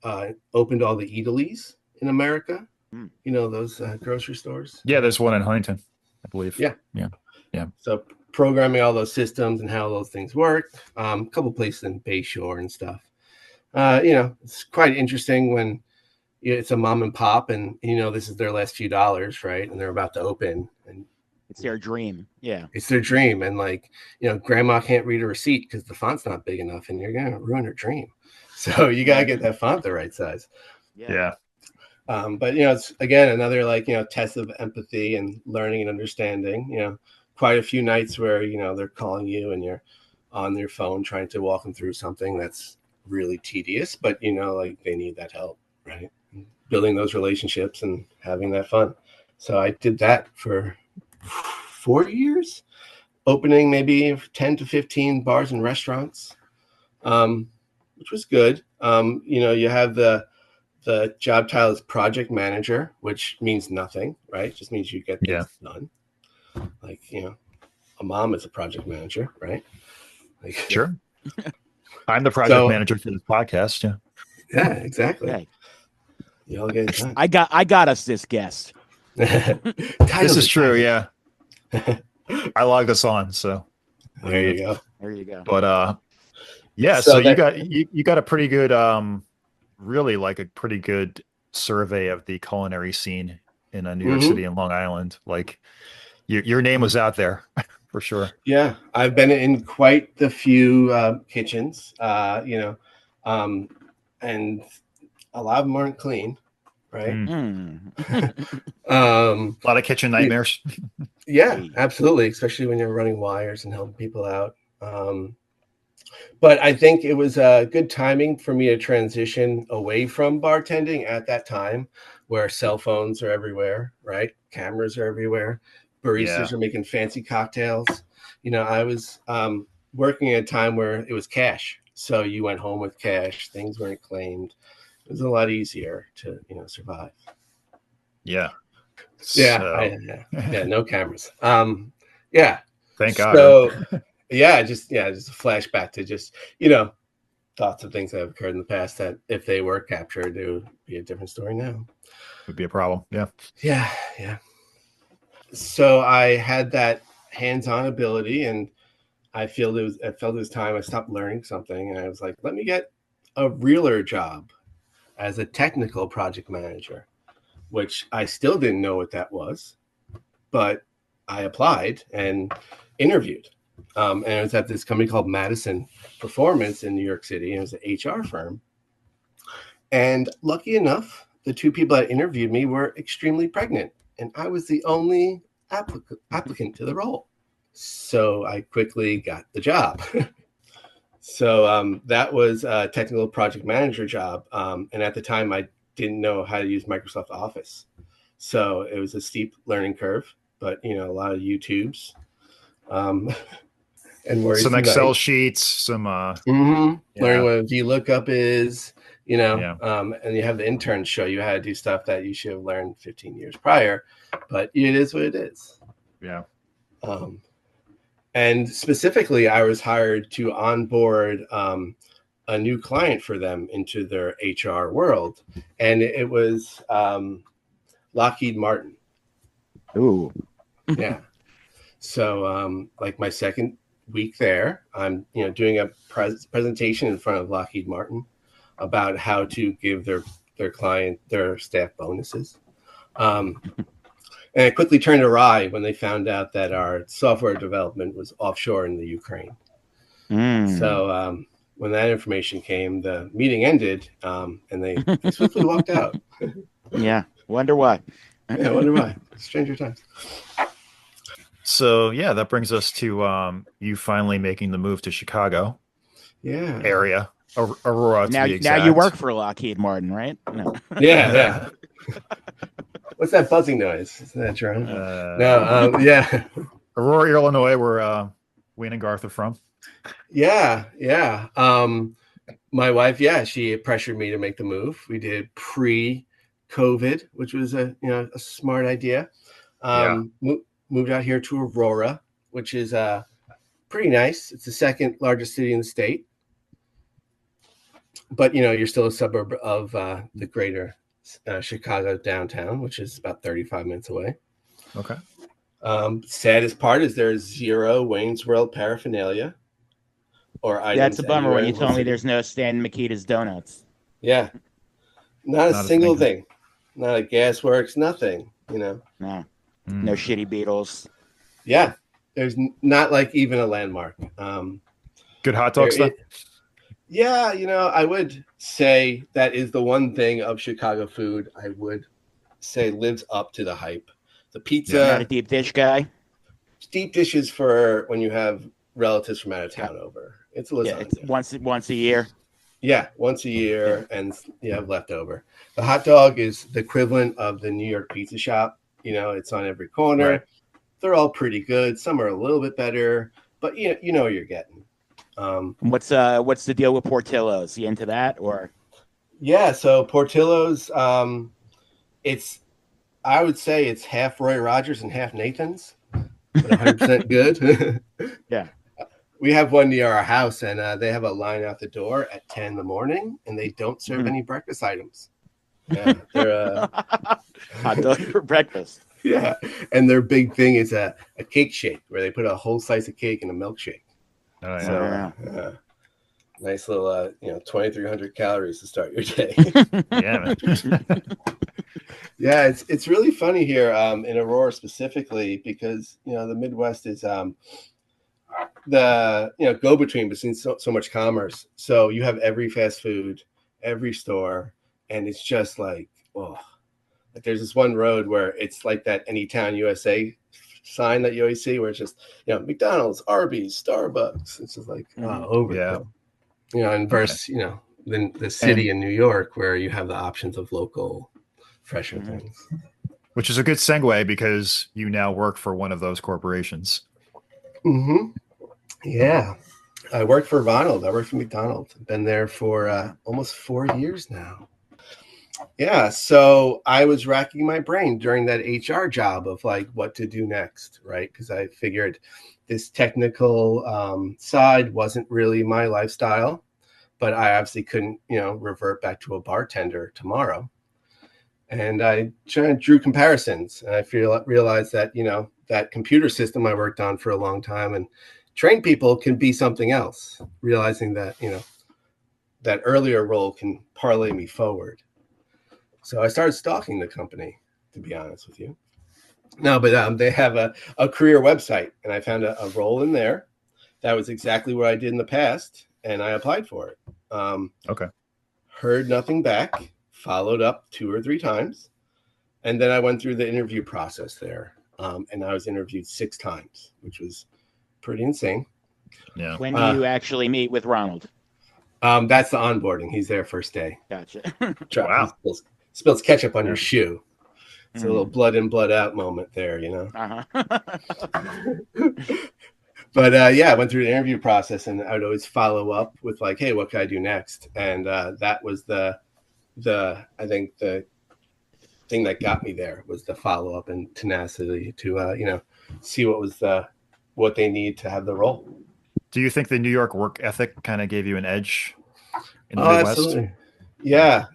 opened all the Eataly's in America. Those grocery stores. Yeah, there's one in Huntington, I believe. Yeah. So programming all those systems and how those things work. A couple places in Bayshore and stuff. It's quite interesting when it's a mom and pop, and this is their last few dollars, right? And they're about to open, and it's their dream. Yeah, it's their dream, and grandma can't read a receipt because the font's not big enough, and you're gonna ruin her dream. So you gotta get that font the right size. Yeah. But it's again another test of empathy and learning and understanding. Quite a few nights where they're calling you and you're on your phone trying to walk them through something that's really tedious, but they need that help, right? Building those relationships and having that fun. So I did that for 4 years, opening maybe 10 to 15 bars and restaurants, which was good. You have the job title is project manager, which means nothing, right? It just means you get things done. A mom is a project manager, right? Sure. I'm the project manager for this podcast. Yeah. Yeah, exactly. Okay. You all get it done. I got us this guest. This is true. Yeah. I logged us on. So there you go. But so you got a pretty good, really a pretty good survey of the culinary scene in New York City and Long Island. Your name was out there for sure. Yeah, I've been in quite the few kitchens, and a lot of them aren't clean, right? A lot of kitchen nightmares. Yeah, absolutely, especially when you're running wires and helping people out. But I think it was good timing for me to transition away from bartending at that time, where cell phones are everywhere, right? Cameras are everywhere. Baristas are making fancy cocktails. I was working at a time where it was cash. So you went home with cash. Things weren't claimed. It was a lot easier to, survive. Yeah. Yeah. No cameras. Yeah. Thank God. So just a flashback to just, thoughts of things that have occurred in the past that if they were captured, it would be a different story now. Would be a problem. Yeah. Yeah. So I had that hands-on ability, and I felt it was time I stopped learning something, and I was like, let me get a realer job as a technical project manager, which I still didn't know what that was, but I applied and interviewed. And it was at this company called Madison Performance in New York City. It was an HR firm. And lucky enough, the two people that interviewed me were extremely pregnant, and I was the only applicant to the role. So I quickly got the job. So that was a technical project manager job. And at the time, I didn't know how to use Microsoft Office. So it was a steep learning curve, but, a lot of YouTubes. And some Excel sheets, some learning what a VLOOKUP is, and you have the interns show you how to do stuff that you should have learned 15 years prior, but it is what it is. Yeah. And specifically, I was hired to onboard a new client for them into their HR world, and it was Lockheed Martin. Ooh. Yeah. So like my second week there, I'm doing a presentation in front of Lockheed Martin about how to give their client their staff bonuses. And it quickly turned awry when they found out that our software development was offshore in the Ukraine. So when that information came, the meeting ended, and they swiftly walked out. Yeah, wonder why. Yeah, wonder why. Stranger times. So yeah, that brings us to you finally making the move to Chicago area, Aurora. Now you work for Lockheed Martin, right? No. Yeah. What's that buzzing noise? Isn't that drone? Yeah. Aurora, Illinois, where Wayne and Garth are from. Yeah. My wife, she pressured me to make the move. We did pre-COVID, which was a smart idea. Moved out here to Aurora, which is pretty nice. It's the second largest city in the state, but you're still a suburb of the greater Chicago downtown, which is about 35 minutes away. Okay. Saddest part is there's zero Wayne's World paraphernalia or items. That's a bummer when you told me there's no Stan Mikita's Donuts. Yeah. Not a single thing. Not a Gasworks, nothing, No. No shitty Beatles. Yeah. There's not like even a landmark. Good hot dogs though? Yeah, I would say that is the one thing of Chicago food I would say lives up to the hype. The pizza. You're not a deep dish guy? Deep dishes for when you have relatives from out of town over. It's a lasagna. Yeah, it's once a year. Yeah, once a year, and you have leftover. The hot dog is the equivalent of the New York pizza shop. It's on every corner. Right. They're all pretty good. Some are a little bit better, but you know what you're getting. What's the deal with Portillo's? You into that or? Yeah, so Portillo's, I would say it's half Roy Rogers and half Nathan's, but 100% good. Yeah. We have one near our house, and they have a line out the door at 10 in the morning, and they don't serve any breakfast items. Yeah, they're hot dog for breakfast. Yeah, and their big thing is a cake shake where they put a whole slice of cake in a milkshake. Oh, yeah. So, nice little 2,300 calories to start your day. Yeah, man. Yeah, it's really funny here in Aurora specifically because the Midwest is the go between so much commerce. So you have every fast food, every store, and it's just like there's this one road where it's like that Anytown USA sign that you always see where it's just McDonald's, Arby's, Starbucks. It's just like overkill. And versus the city in New York where you have the options of local fresher things. Which is a good segue because you now work for one of those corporations. Mm-hmm. Yeah. I work for Ronald. I work for McDonald. I've been there for almost 4 years now. Yeah, so I was racking my brain during that HR job of like what to do next, right? Because I figured this technical side wasn't really my lifestyle, but I obviously couldn't, revert back to a bartender tomorrow. And I drew comparisons, and I realized that, that computer system I worked on for a long time and trained people can be something else, realizing that, that earlier role can parlay me forward. So I started stalking the company, to be honest with you. No, but they have a career website, and I found a role in there that was exactly what I did in the past, and I applied for it. Okay. Heard nothing back, followed up 2 or 3 times, and then I went through the interview process there, and I was interviewed 6 times, which was pretty insane. Yeah. When do you actually meet with Ronald? That's the onboarding. He's there first day. Gotcha. Wow. He spills ketchup on your shoe. It's a little Mm. blood in, blood out moment there, Uh-huh. But yeah, I went through the interview process, and I would always follow up with like, hey, what can I do next? And that was I think the thing that got me there was the follow up and tenacity to see what they need to have the role. Do you think the New York work ethic kind of gave you an edge in the Midwest? Absolutely. Yeah.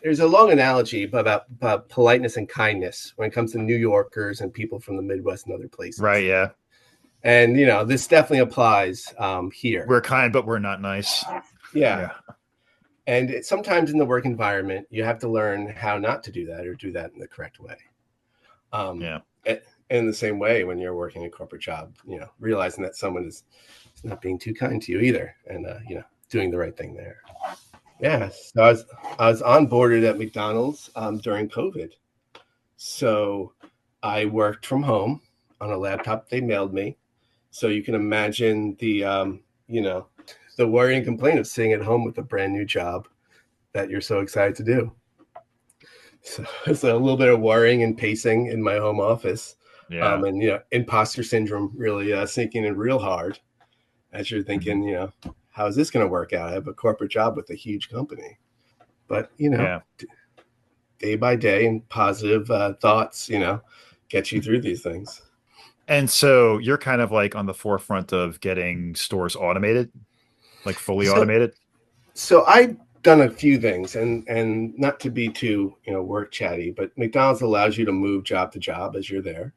There's a long analogy about politeness and kindness when it comes to New Yorkers and people from the Midwest and other places. Right. Yeah. And, this definitely applies here. We're kind, but we're not nice. Yeah. And sometimes in the work environment, you have to learn how not to do that or do that in the correct way. Yeah. In the same way, when you're working a corporate job, realizing that someone is not being too kind to you either, and doing the right thing there. Yeah, so I was onboarded at McDonald's during COVID, so I worked from home on a laptop they mailed me. So you can imagine the the worry and complaint of sitting at home with a brand new job that you're so excited to do. So it's a little bit of worrying and pacing in my home office. Yeah. And imposter syndrome really sinking in real hard as you're thinking, how is this going to work out? I have a corporate job with a huge company, but day by day and positive thoughts, get you through these things. And so you're kind of like on the forefront of getting stores automated, like fully automated. So I've done a few things, and not to be too work chatty, but McDonald's allows you to move job to job as you're there.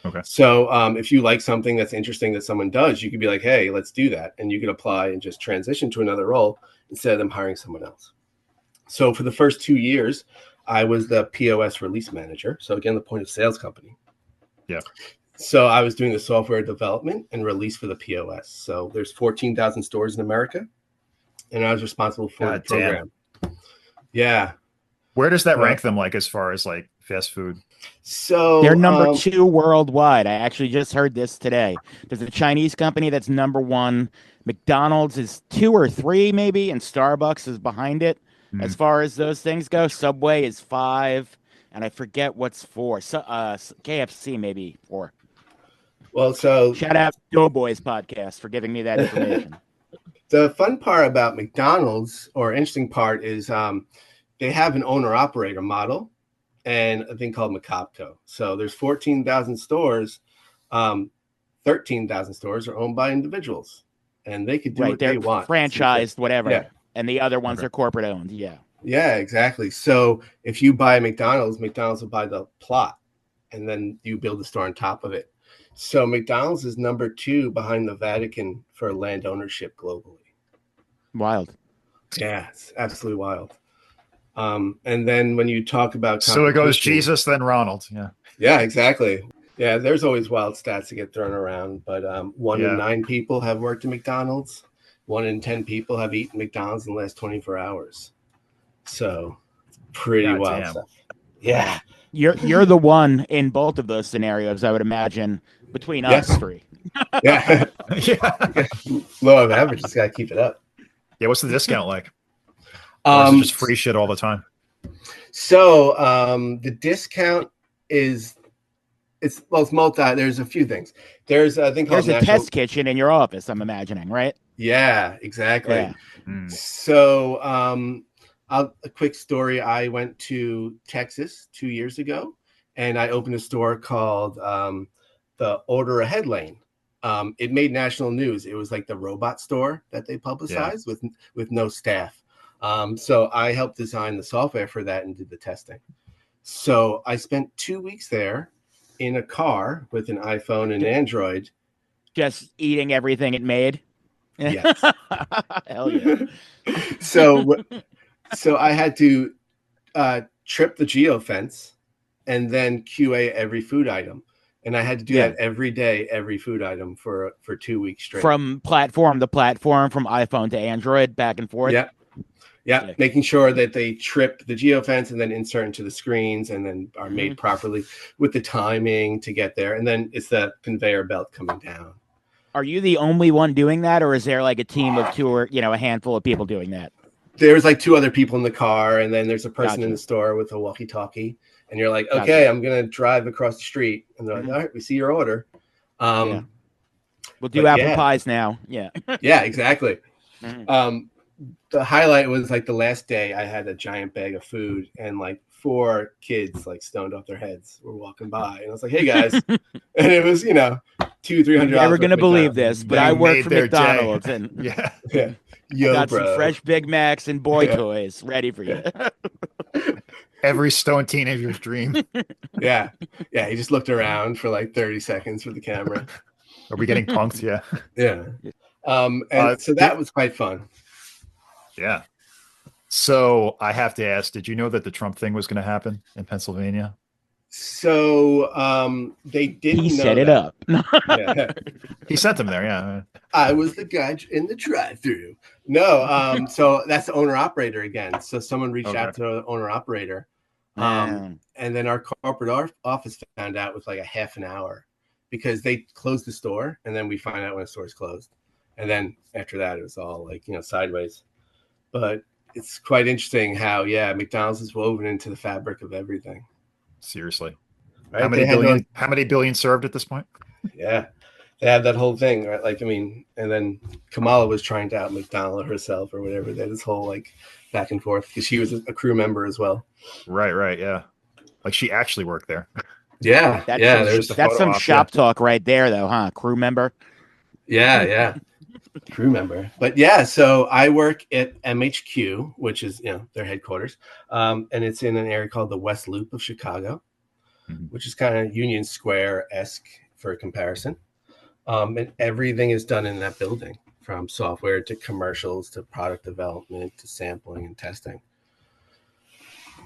Okay. So if you like something that's interesting that someone does, you could be like, hey, let's do that. And you could apply and just transition to another role instead of them hiring someone else. So for the first 2 years, I was the POS release manager. So again, the point of sales company. Yeah. So I was doing the software development and release for the POS. So there's 14,000 stores in America, and I was responsible for the program. Damn. Yeah. Where does that rank them, like, as far as like fast food? So they're number 2 worldwide. I actually just heard this today. There's a Chinese company that's number 1. McDonald's is 2 or 3 maybe, and Starbucks is behind it. As far as those things go, Subway is 5, and I forget what's 4. So, KFC maybe 4. Well, so shout out to Doughboys podcast for giving me that information. The fun part about McDonald's, or interesting part, is they have an owner-operator model and a thing called McCopco. So there's 14,000 stores. 13,000 stores are owned by individuals, and they could do what they want. Franchised, whatever. Yeah. And the other ones are corporate owned. Yeah. Yeah, exactly. So if you buy McDonald's will buy the plot, and then you build a store on top of it. So McDonald's is number 2 behind the Vatican for land ownership globally. Wild. Yeah, it's absolutely wild. And then when you talk about so it goes Jesus, then Ronald. Yeah, exactly. Yeah, there's always wild stats to get thrown around, but 1 in 9 people have worked at McDonald's. 1 in 10 people have eaten McDonald's in the last 24 hours. So pretty wild stuff. Yeah. You're the one in both of those scenarios, I would imagine, between us 3. Yeah. Low of average, just got to keep it up. Yeah, what's the discount like? Or is it just free shit all the time? So the discount is it's multi. There's a few things. There's a thing called There's a test kitchen in your office, I'm imagining, right? Yeah, exactly. Yeah. So, a quick story. I went to Texas 2 years ago, and I opened a store called the Order Ahead Lane. It made national news. It was like the robot store that they publicized with no staff. So I helped design the software for that and did the testing. So I spent 2 weeks there in a car with an iPhone and Android. Just eating everything it made. Yes. Hell yeah. So I had to trip the geofence and then QA every food item. And I had to do that every day, every food item for 2 weeks straight. From platform to platform, from iPhone to Android, back and forth. Yeah, making sure that they trip the geofence and then insert into the screens and then are made properly with the timing to get there. And then it's the conveyor belt coming down. Are you the only one doing that, or is there like a team of two or a handful of people doing that? There's like 2 other people in the car, and then there's a person in the store with a walkie-talkie. And you're like, okay, I'm going to drive across the street. And they're like, all right, we see your order. We'll do apple pies now. Yeah. Yeah, exactly. The highlight was like the last day I had a giant bag of food and like 4 kids like stoned off their heads were walking by. And I was like, hey guys. And it was, $200-$300. You're never going to believe this, but I work for McDonald's. And yeah. Yo, got bro. some fresh Big Macs and boy toys ready for you. Every stone teenager's dream. Yeah. He just looked around for like 30 seconds for the camera. Are we getting punked? Yeah. Yeah. And so that was quite fun. Yeah. So I have to ask, did you know that the Trump thing was going to happen in Pennsylvania? So they didn't. He know set it that. up. Yeah. He sent them there. Yeah. I was the guy in the drive-through. No. So that's the owner operator again. So someone reached out to the owner operator. And then our corporate office found out with like a half an hour because they closed the store. And then we find out when the store's closed. And then after that, it was all like, sideways. But it's quite interesting how, McDonald's is woven into the fabric of everything. Seriously. Right? How many billion served at this point? Yeah. They have that whole thing, right? Like, and then Kamala was trying to out McDonald herself or whatever. They had this whole like back and forth because she was a crew member as well. Right. Yeah. Like she actually worked there. Yeah. That's some shop talk right there, though, huh? Crew member. Yeah. Crew member. But so I work at MHQ, which is their headquarters, and it's in an area called the West Loop of Chicago, which is kind of Union Square-esque for comparison. And everything is done in that building, from software to commercials to product development to sampling and testing.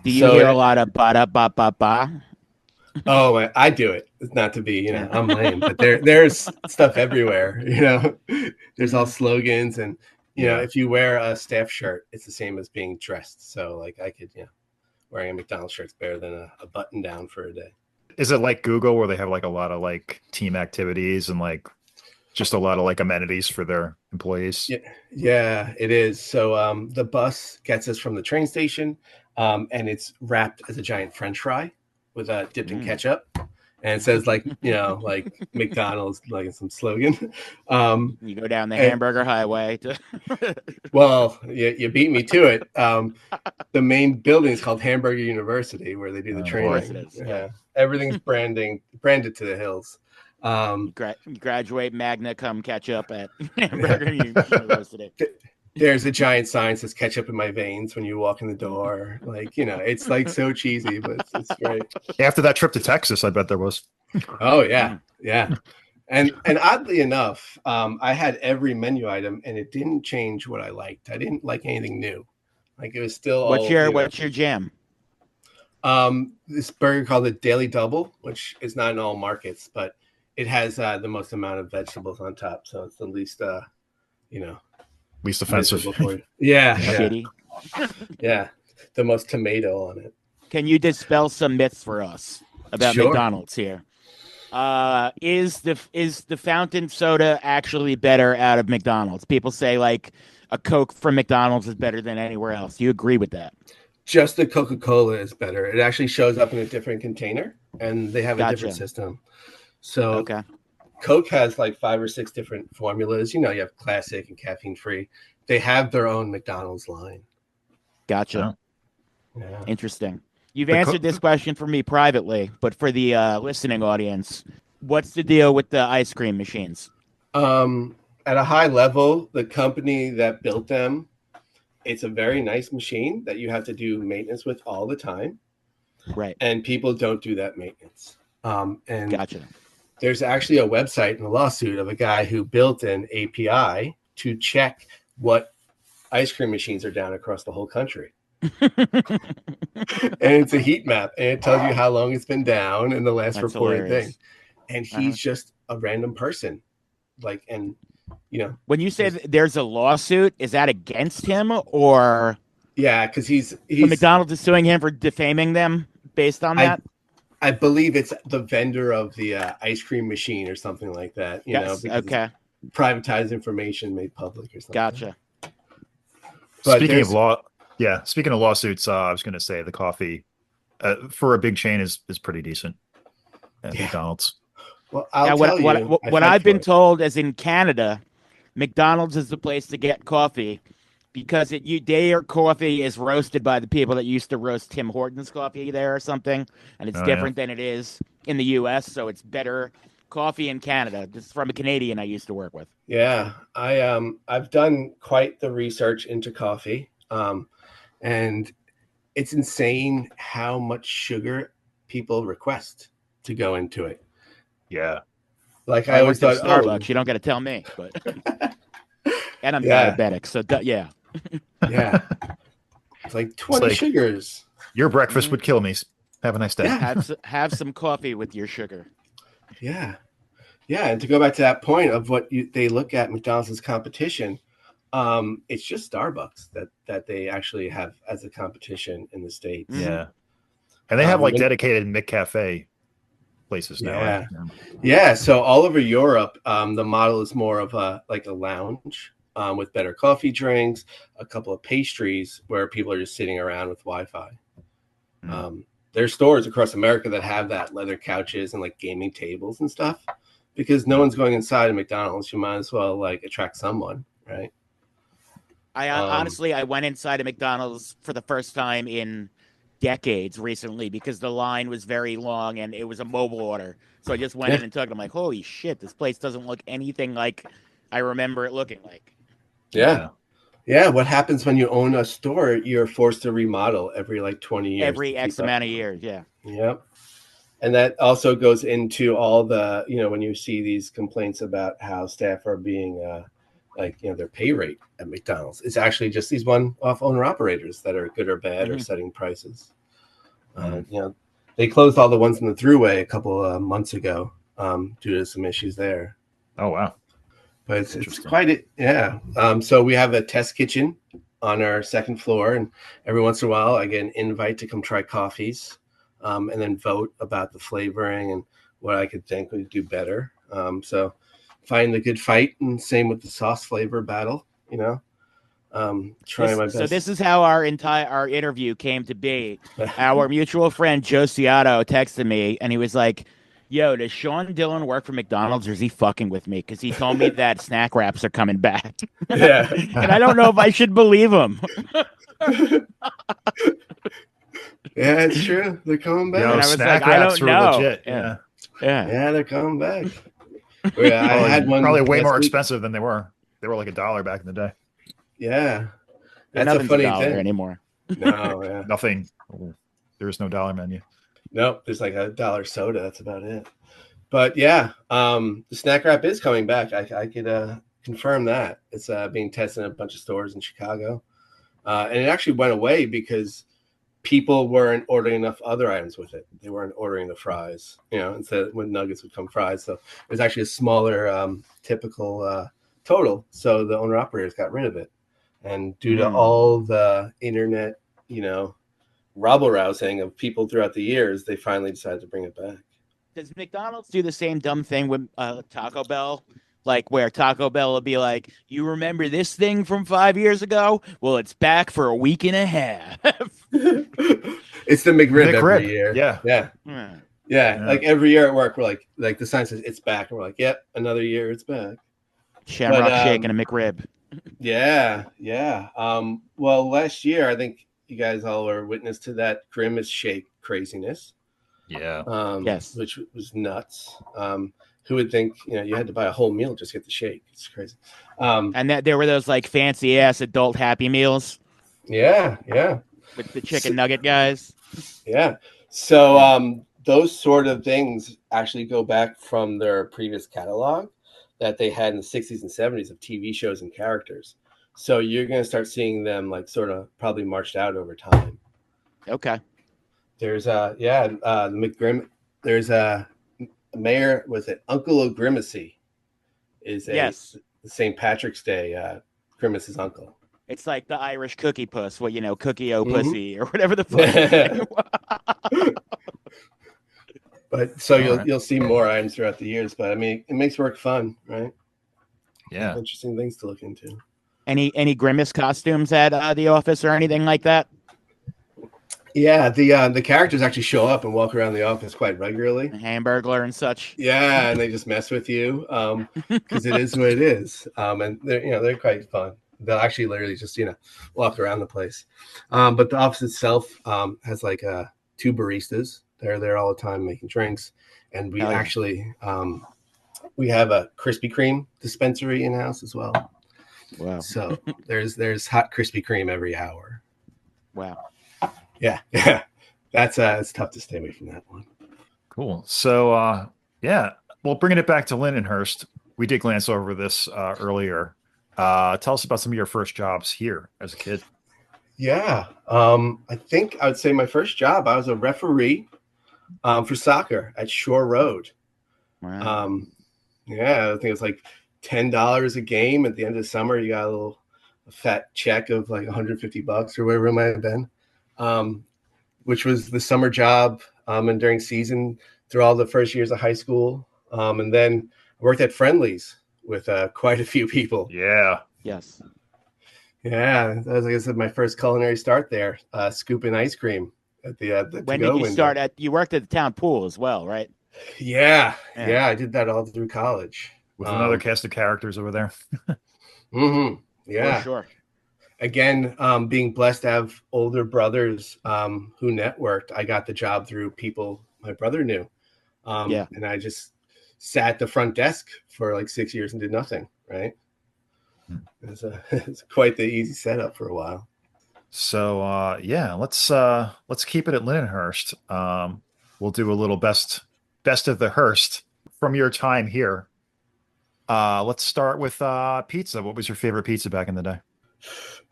Do you hear a lot of ba-da-ba-ba-ba? Oh, I do it. It's not to be, I'm lame, but there's stuff everywhere, there's all slogans and, if you wear a staff shirt, it's the same as being dressed. So like I could, wearing a McDonald's shirt's better than a button down for a day. Is it like Google where they have like a lot of like team activities and like just a lot of like amenities for their employees? Yeah, it is. So the bus gets us from the train station and it's wrapped as a giant French fry with dipped in ketchup, and it says like like McDonald's, like some slogan. You go down the hamburger highway to well, you beat me to it. The main building is called Hamburger University, where they do the training. Yeah, everything's branded to the hills. You graduate magna cum ketchup at Hamburger University. There's a giant sign that says ketchup in my veins when you walk in the door. Like, it's like so cheesy, but it's great. After that trip to Texas, I bet there was. Oh, yeah. And oddly enough, I had every menu item and it didn't change what I liked. I didn't like anything new. Like it was still what's your jam? This burger called the Daily Double, which is not in all markets, but it has the most amount of vegetables on top. So it's the least least offensive. Yeah. Shitty. Yeah. The most tomato on it. Can you dispel some myths for us about McDonald's here? Is the fountain soda actually better out of McDonald's? People say like a Coke from McDonald's is better than anywhere else. Do you agree with that? Just the Coca-Cola is better. It actually shows up in a different container. and they have a different Gotcha. system. So Okay. Coke has like 5 or 6 different formulas. You have classic and caffeine free. They have their own McDonald's line. Gotcha. Yeah. Interesting. You've The answered this question for me privately, but for the listening audience, what's the deal with the ice cream machines? At a high level, the company that built them, it's a very nice machine that you have to do maintenance with all the time. Right. And people don't do that maintenance. And Gotcha. there's actually a website and a lawsuit of a guy who built an API to check what ice cream machines are down across the whole country. And it's a heat map, and it tells you how long it's been down and the last That's reported hilarious. thing. And he's just a random person. When you say there's a lawsuit, is that against him or Yeah, because he's McDonald's is suing him for defaming them based on that? I believe it's the vendor of the ice cream machine or something like that. Yes. Because Okay. it's privatized information made public or something. Gotcha. But Speaking of lawsuits, I was going to say the coffee for a big chain is pretty decent at McDonald's. Well, I'll tell you. What I've been told is in Canada, McDonald's is the place to get coffee because their coffee is roasted by the people that used to roast Tim Hortons coffee there or something, and it's different than it is in the U.S. So it's better coffee in Canada. This is from a Canadian I used to work with. Yeah, I've done quite the research into coffee, and it's insane how much sugar people request to go into it. Yeah. Like I always thought, Starbucks. You don't got to tell me, but and I'm diabetic, so yeah. Yeah, it's like 20 sugars. Your breakfast would kill me. Have a nice day. Yeah. Have some coffee with your sugar. Yeah, and to go back to that point of what they look at McDonald's as competition, it's just Starbucks that they actually have as a competition in the States. Yeah, and they have like dedicated McCafe places now. Yeah. Right? Yeah. So all over Europe, the model is more of a lounge with better coffee drinks, a couple of pastries where people are just sitting around with Wi-Fi. There's stores across America that have that, leather couches and like gaming tables and stuff, because no one's going inside a McDonald's. You might as well like attract someone, right? I honestly, I went inside a McDonald's for the first time in decades recently because the line was very long and it was a mobile order. So I just went in and took it. I'm like, holy shit, this place doesn't look anything like I remember it looking like. Yeah. Yeah. What happens when you own a store? You're forced to remodel every like 20 years. Every X amount of years. Yeah. Yep. And that also goes into all the, when you see these complaints about how staff are being their pay rate at McDonald's. It's actually just these one-off owner operators that are good or bad or setting prices. They closed all the ones in the Thruway a couple of months ago due to some issues there. Oh, wow. But it's quite yeah. So we have a test kitchen on our second floor, and every once in a while I get an invite to come try coffees, and then vote about the flavoring and what I could think would do better. So find a good fight, and same with the sauce flavor battle. Trying my best. So this is how our interview came to be. Our mutual friend Joe Ciotto texted me, and he was like, yo, does Sean Dillon work for McDonald's or is he fucking with me? Because he told me that snack wraps are coming back. Yeah. And I don't know if I should believe him. Yeah, it's true. They're coming back. Yo, And I was snack like, I wraps don't were know. legit. Yeah. Yeah, they're coming back. Yeah, I had one probably way last more week. expensive than they were. They were like $1 back in the day. Yeah. That's Nothing's a funny $1 thing. anymore. No, yeah. Nothing. There's no dollar menu. Nope, there's like $1 soda. That's about it. But yeah, the snack wrap is coming back. I could confirm that. It's being tested in a bunch of stores in Chicago. And it actually went away because people weren't ordering enough other items with it. They weren't ordering the fries, instead when nuggets would come fries. So it was actually a smaller typical total. So the owner operators got rid of it. And due to all the internet, rabble-rousing of people throughout the years, they finally decided to bring it back. Does McDonald's do the same dumb thing with Taco Bell? Like where Taco Bell will be like, you remember this thing from 5 years ago? Well, it's back for a week and a half. It's the McRib every year. Yeah. Yeah. Yeah, like every year at work, we're like the sign says it's back, and we're like, yep, another year, it's back. Shamrock shake and a McRib. Yeah, yeah. Well, last year I think you guys all were witness to that Grimace shake craziness. Yeah. Yes. Which was nuts. Who would think, you had to buy a whole meal just to get the shake? It's crazy. And that there were those like fancy ass adult Happy Meals. Yeah. With the chicken nugget guys. Yeah. So those sort of things actually go back from their previous catalog that they had in the 60s and 70s of TV shows and characters. So you're going to start seeing them like sort of probably marched out over time. Okay. There's the McGrim. There's a mayor. Was it Uncle O'Grimacy? Is a St. Patrick's Day Grimace's uncle. It's like the Irish cookie puss. Well, cookie o pussy or whatever the fuck. But so you'll see more items throughout the years. But I mean, it makes work fun, right? Yeah. Interesting things to look into. Any Grimace costumes at the office or anything like that? Yeah, the characters actually show up and walk around the office quite regularly. The Hamburglar and such. Yeah, and they just mess with you because it is what it is. And they're quite fun. They'll actually literally just walk around the place. But the office itself has like 2 baristas. They're there all the time making drinks, and we we have a Krispy Kreme dispensary in house as well. Wow! So there's hot Krispy Kreme every hour. Wow! Yeah, that's it's tough to stay away from that one. Cool. So well, bringing it back to Lindenhurst, we did glance over this earlier. Tell us about some of your first jobs here as a kid. Yeah, I think I would say my first job, I was a referee for soccer at Shore Road. Wow. I think it was like $10 a game. At the end of the summer, you got a fat check of like $150 or whatever it might have been, which was the summer job and during season through all the first years of high school. And then I worked at Friendly's with quite a few people. Yeah. Yes. Yeah, that was, like I said, my first culinary start there, scooping ice cream at the when did you start you worked at the town pool as well, right? Yeah, I did that all through college. With another cast of characters over there. Mm-hmm. Yeah. For sure. Again, being blessed to have older brothers who networked, I got the job through people my brother knew. And I just sat at the front desk for like 6 years and did nothing, right? It's quite the easy setup for a while. So let's keep it at Lindenhurst. We'll do a little best of the Hearst from your time here. Let's start with pizza. What was your favorite pizza back in the day?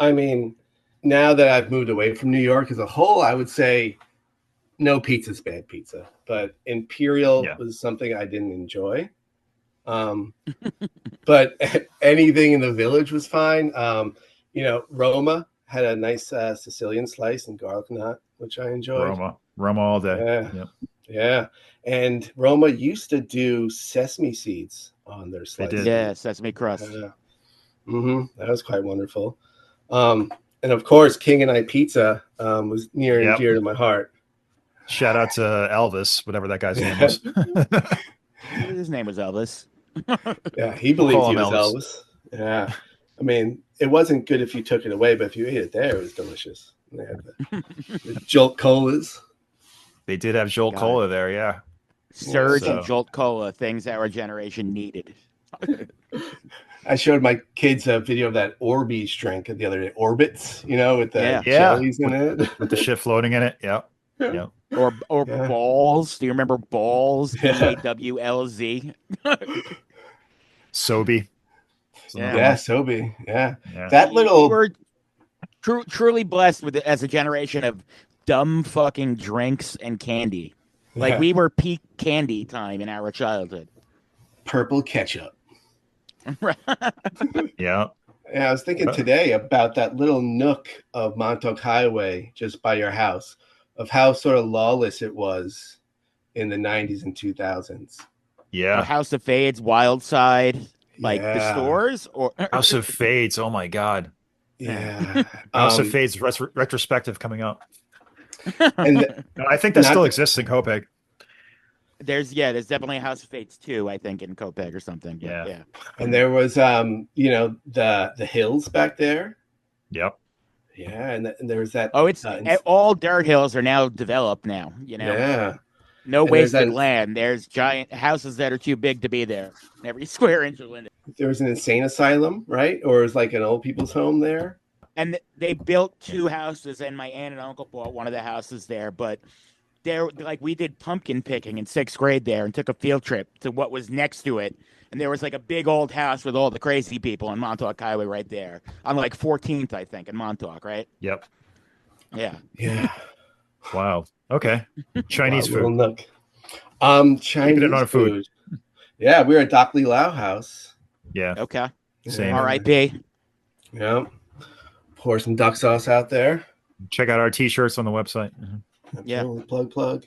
I mean, now that I've moved away from New York as a whole, I would say no pizza's bad pizza, but Imperial was something I didn't enjoy. But anything in the Village was fine. Roma had a nice Sicilian slice and garlic knot, which I enjoyed. Roma all day. Yeah. And Roma used to do sesame seeds on their slice. They did. Yeah, sesame crust. That was quite wonderful. And of course, King and I Pizza was near and dear to my heart. Shout out to Elvis, whatever that guy's name was. His name was Elvis. Yeah, he believes he was Elvis. Yeah. I mean, it wasn't good if you took it away, but if you ate it there, it was delicious. They had the Jolt Colas. They did have Jolt Cola there, yeah. Surge and Jolt Cola, things our generation needed. I showed my kids a video of that Orbeez drink the other day. Orbits, with the jellies in it. With the shit floating in it, yeah. Or Balls. Do you remember Balls? BAWLZ. Sobe. Yeah, Sobe. Yeah. That little. We're truly blessed with as a generation of dumb fucking drinks and candy. Like we were peak candy time in our childhood. Purple ketchup. Yeah. Yeah, I was thinking today about that little nook of Montauk Highway just by your house, of how sort of lawless it was in the 90s and 2000s. Yeah. House of Fades, Wild Side, the stores, or House of Fades. Oh my God. Yeah. House of Fades retrospective coming up. And I think that still exists in Copiague. There's definitely a House of Fates 2, I think, in Copeg or something. But Yeah. And there was the hills back there. Yep. Yeah, and there was that. Oh, it's all dirt hills are now developed now. Yeah. No And there's wasted that- land. There's giant houses that are too big to be there. Every square inch of land. There was an insane asylum, right? Or it was like an old people's home there. And they built 2 houses, and my aunt and uncle bought one of the houses there. But we did pumpkin picking in 6th grade there, and took a field trip to what was next to it. And there was like a big old house with all the crazy people on Montauk Highway right there on like 14th, I think, in Montauk, right? Yep. Yeah. Yeah. Wow. Okay. Chinese Little food. nook. Chinese Keeping it on food. Yeah, we were at Dockley Lau House. Yeah. Okay. Same. R.I.P. Yeah. Pour some duck sauce out there. Check out our t-shirts on the website. Yeah. Plug.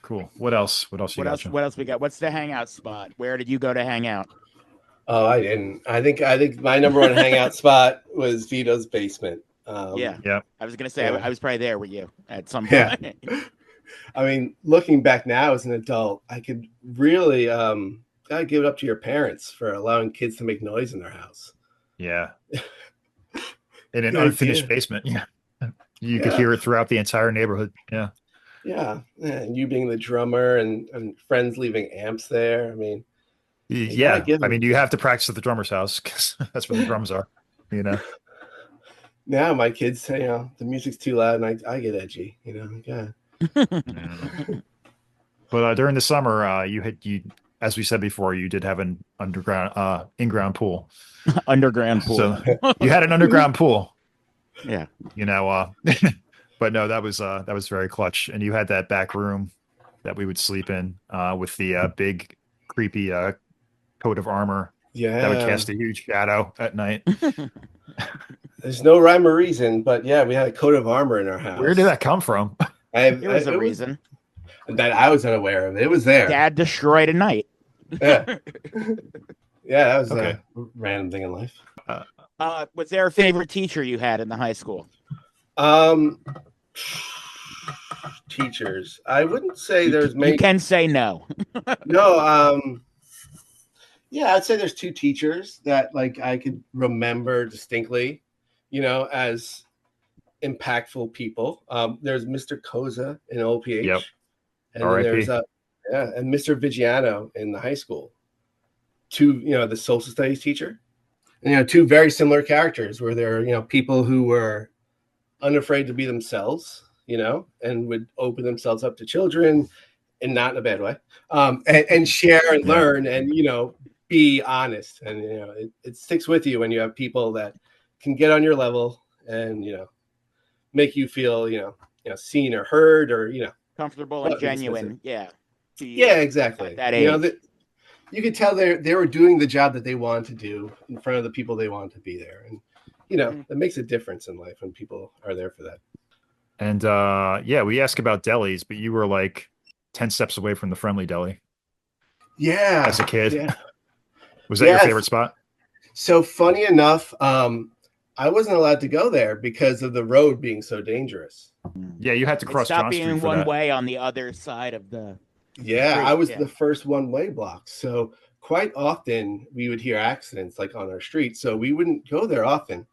Cool. What else? What else What else we got? What's the hangout spot? Where did you go to hang out? Oh, I didn't. I think my number one hangout spot was Vito's basement. Yeah. I was gonna say Yeah. I was probably there with you at some point. Yeah. I mean, looking back now as an adult, I could really gotta give it up to your parents for allowing kids to make noise in their house. Yeah. In an Good unfinished idea. basement. Yeah. You could Yeah. hear it throughout the entire neighborhood. Yeah. Yeah. And you being the drummer and friends leaving amps there. I mean, Yeah. give I them- mean, you have to practice at the drummer's house because that's where the drums are, now my kids say, the music's too loud and I get edgy, Yeah. But during the summer, you as we said before, you did have an underground, in-ground pool. Underground pool. So you had an underground pool. Yeah. But no, that was very clutch. And you had that back room that we would sleep in with the big creepy coat of armor Yeah. that would cast a huge shadow at night. There's no rhyme or reason, but yeah, we had a coat of armar in our house. Where did that come from? There was a reason. That I was unaware of. It was there. Dad destroyed a night. Yeah. Yeah, that was Okay. a random thing in life. Was there a favorite teacher you had in the high school? Teachers. I wouldn't say there's many. You can say no. No, yeah, I'd say there's 2 teachers that like I could remember distinctly, as impactful people. There's Mr. Koza in OPH. Yep. And then there's and Mr. Vigiano in the high school. 2, the social studies teacher. And 2 very similar characters where they're, people who were unafraid to be themselves, and would open themselves up to children, and not in a bad way, and share and learn and, be honest. And, it sticks with you when you have people that can get on your level and, make you feel, seen or heard or, Comfortable and genuine. Yeah. Yeah, exactly. At that age. You could tell they were doing the job that they wanted to do in front of the people they wanted to be there. And, it makes a difference in life when people are there for that. And we asked about delis, but you were like 10 steps away from the Friendly Deli. Yeah. As a kid. Yeah. Was that your favorite spot? So funny enough, I wasn't allowed to go there because of the road being so dangerous. Yeah, you had to cross Stop John Street being for one that. way on the other side of the. Yeah, street. I was Yeah. the first one-way block. So quite often we would hear accidents like on our street. So we wouldn't go there often.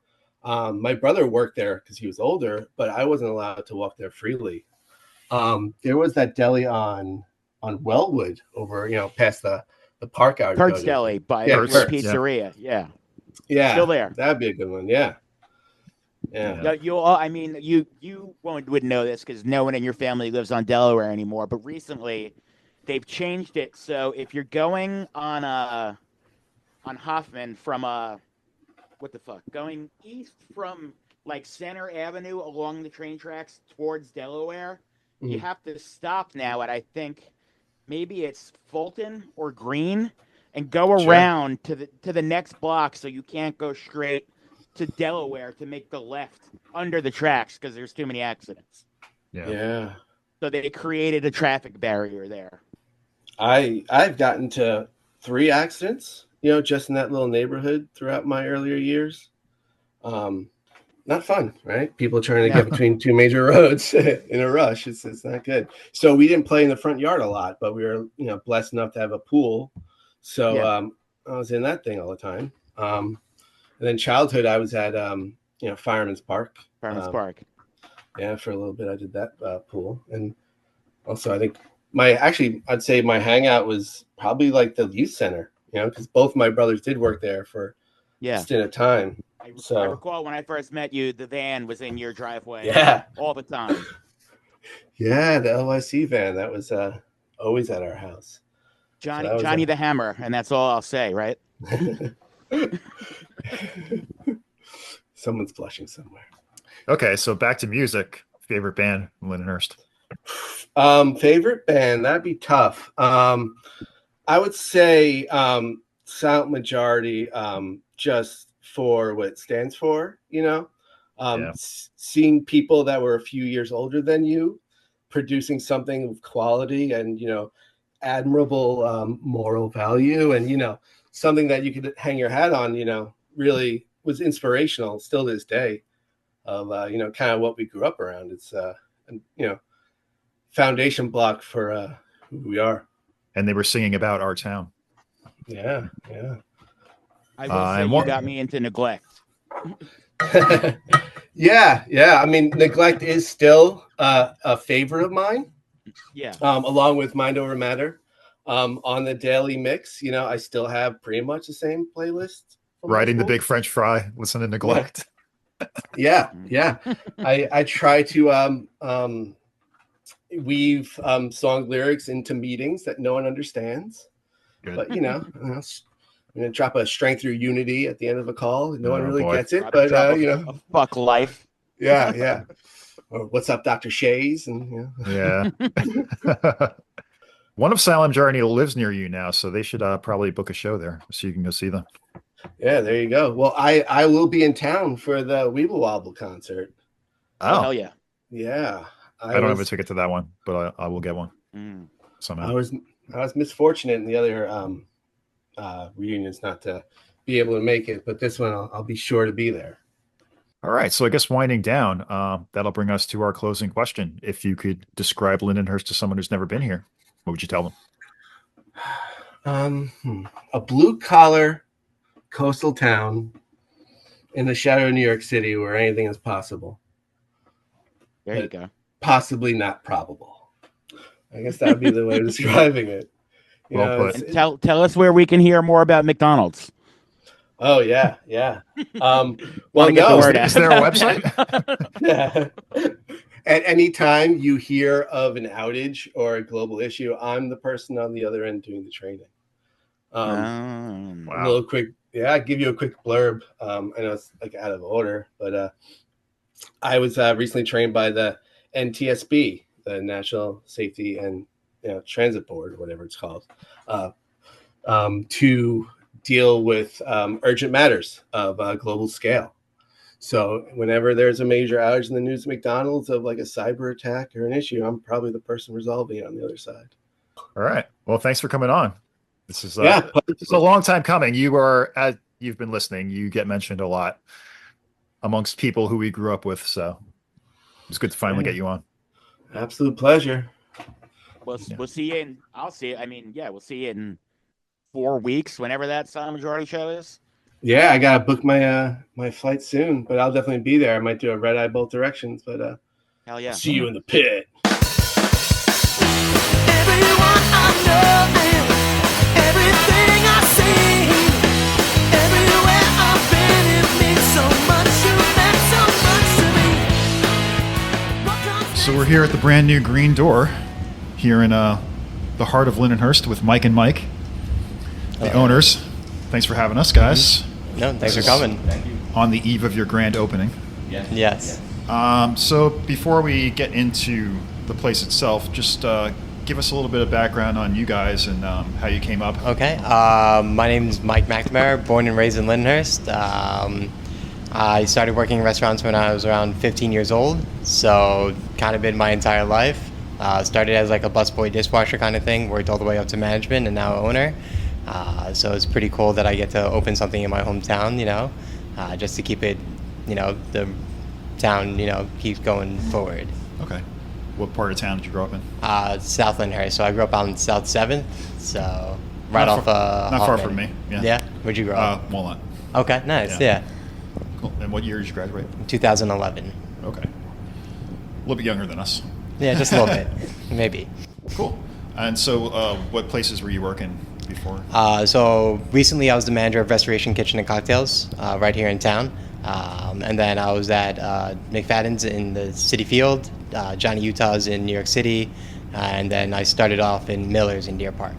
My brother worked there because he was older, but I wasn't allowed to walk there freely. There was that deli on Wellwood over, past the park out. Kurt's Deli by Yeah, the Kurt's, pizzeria. Yeah. Yeah, Still there. That'd be a good one. Yeah. No, you wouldn't know this because no one in your family lives on Delaware anymore. But recently, they've changed it so if you're going on Hoffman from going east from like Center Avenue along the train tracks towards Delaware, you have to stop now at I think maybe it's Fulton or Green and go around to the next block so you can't go straight to Delaware to make the left under the tracks because there's too many accidents. Yeah. So they created a traffic barrier there. I've gotten to 3 accidents, just in that little neighborhood throughout my earlier years. not fun, right? People trying to get between two major roads in a rush. It's not good. So we didn't play in the front yard a lot, but we were, blessed enough to have a pool. So I was in that thing all the time. And then childhood, I was at, Fireman's Park. Yeah, for a little bit I did that pool. And also I think I'd say my hangout was probably like the youth center, because both my brothers did work there for a stint of time. I recall when I first met you, the van was in your driveway all the time. Yeah, the LYC van, that was always at our house. Johnny the Hammer, and that's all I'll say, right? Someone's blushing somewhere. Okay, so back to music. Favorite band, Lindenhurst? Favorite band, that'd be tough. I would say Silent Majority, just for what it stands for, seeing people that were a few years older than you producing something of quality and, admirable moral value and, something that you could hang your hat on, really was inspirational still to this day of, kind of what we grew up around. It's, foundation block for who we are. And they were singing about our town. Yeah. I will say you got me into Neglect. Yeah. I mean, Neglect is still a favorite of mine. Yeah. Along with Mind Over Matter. On the daily mix, I still have pretty much the same playlist. Riding the big French fry, listen to Neglect. Yeah. I try to weave song lyrics into meetings that no one understands. Good. But I'm gonna drop a strength through unity at the end of a call. No one really gets it, but fuck life. Yeah. Or what's up, Dr. Shays? And yeah. One of Silent Journey lives near you now, so they should probably book a show there so you can go see them. Yeah, there you go. Well, I will be in town for the Weeble Wobble concert. Oh, hell yeah. Yeah. I don't have a ticket to that one, but I will get one somehow. I was misfortunate in the other reunions not to be able to make it, but this one I'll be sure to be there. All right, so I guess winding down, that'll bring us to our closing question. If you could describe Lindenhurst to someone who's never been here, what would you tell them? A blue-collar coastal town in the shadow of New York City where anything is possible. There you go. Possibly not probable. I guess that would be the way of describing it. Well put. And tell us where we can hear more about McDonald's. Oh yeah. Well, no, is there a website? Yeah. At any time you hear of an outage or a global issue, I'm the person on the other end doing the training. Wow. A little quick, I'll give you a quick blurb. I know it's like out of order, but I was recently trained by the NTSB, the National Safety and Transit Board, or whatever it's called, to deal with urgent matters of a global scale. So whenever there's a major outage in the news of McDonald's of like a cyber attack or an issue, I'm probably the person resolving it on the other side. All right. Well, thanks for coming on. This is it's a long time coming. You've been listening. You get mentioned a lot amongst people who we grew up with. So it's good to finally get you on. Absolute pleasure. We'll see you in. I'll see it. I mean, we'll see you in 4 weeks, whenever that Silent Majority show is. Yeah, I gotta book my my flight soon, but I'll definitely be there. I might do a red eye both directions, but hell yeah. See you in the pit. Everyone I know, everything I see, everywhere I've been, it means so much. You meant so much to me. So we're here at the brand new Green Door, here in the heart of Lindenhurst with Mike and Mike, the owners. Thanks for having us, guys. No, thanks for coming. Thank you. On the eve of your grand opening. Yes. So before we get into the place itself, just give us a little bit of background on you guys and how you came up. Okay. My name is Mike McNamara, born and raised in Lindenhurst. I started working in restaurants when I was around 15 years old, so kind of been my entire life. Started as like a busboy dishwasher kind of thing, worked all the way up to management and now owner. So it's pretty cool that I get to open something in my hometown, just to keep it, the town, keeps going forward. Okay. What part of town did you grow up in? South Lyndhurst. So I grew up on South 7th, so right Not off. not far Hoffman. from me. Yeah. Yeah. Where'd you grow up? Walnut. Okay, nice. Yeah. Yeah. Cool. And what year did you graduate? 2011. Okay. A little bit younger than us. Yeah, just a little bit, maybe. Cool. And so, what places were you working before? So recently, I was the manager of Restoration Kitchen and Cocktails right here in town, and then I was at McFadden's in the City Field, Johnny Utah's in New York City, and then I started off in Miller's in Deer Park.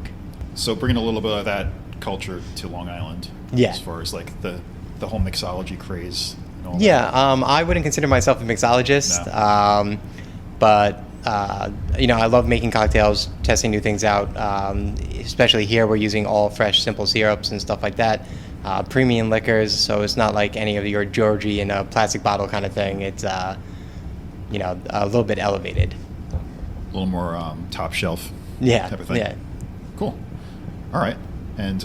So bringing a little bit of that culture to Long Island. Yeah. As far as like the whole mixology craze. And all Yeah, that. I wouldn't consider myself a mixologist, but I love making cocktails, testing new things out. Especially here, we're using all fresh, simple syrups and stuff like that. Premium liquors, so it's not like any of your Georgie in a plastic bottle kind of thing. It's a little bit elevated. A little more top shelf. Yeah, Type of thing. yeah. Cool. All right. And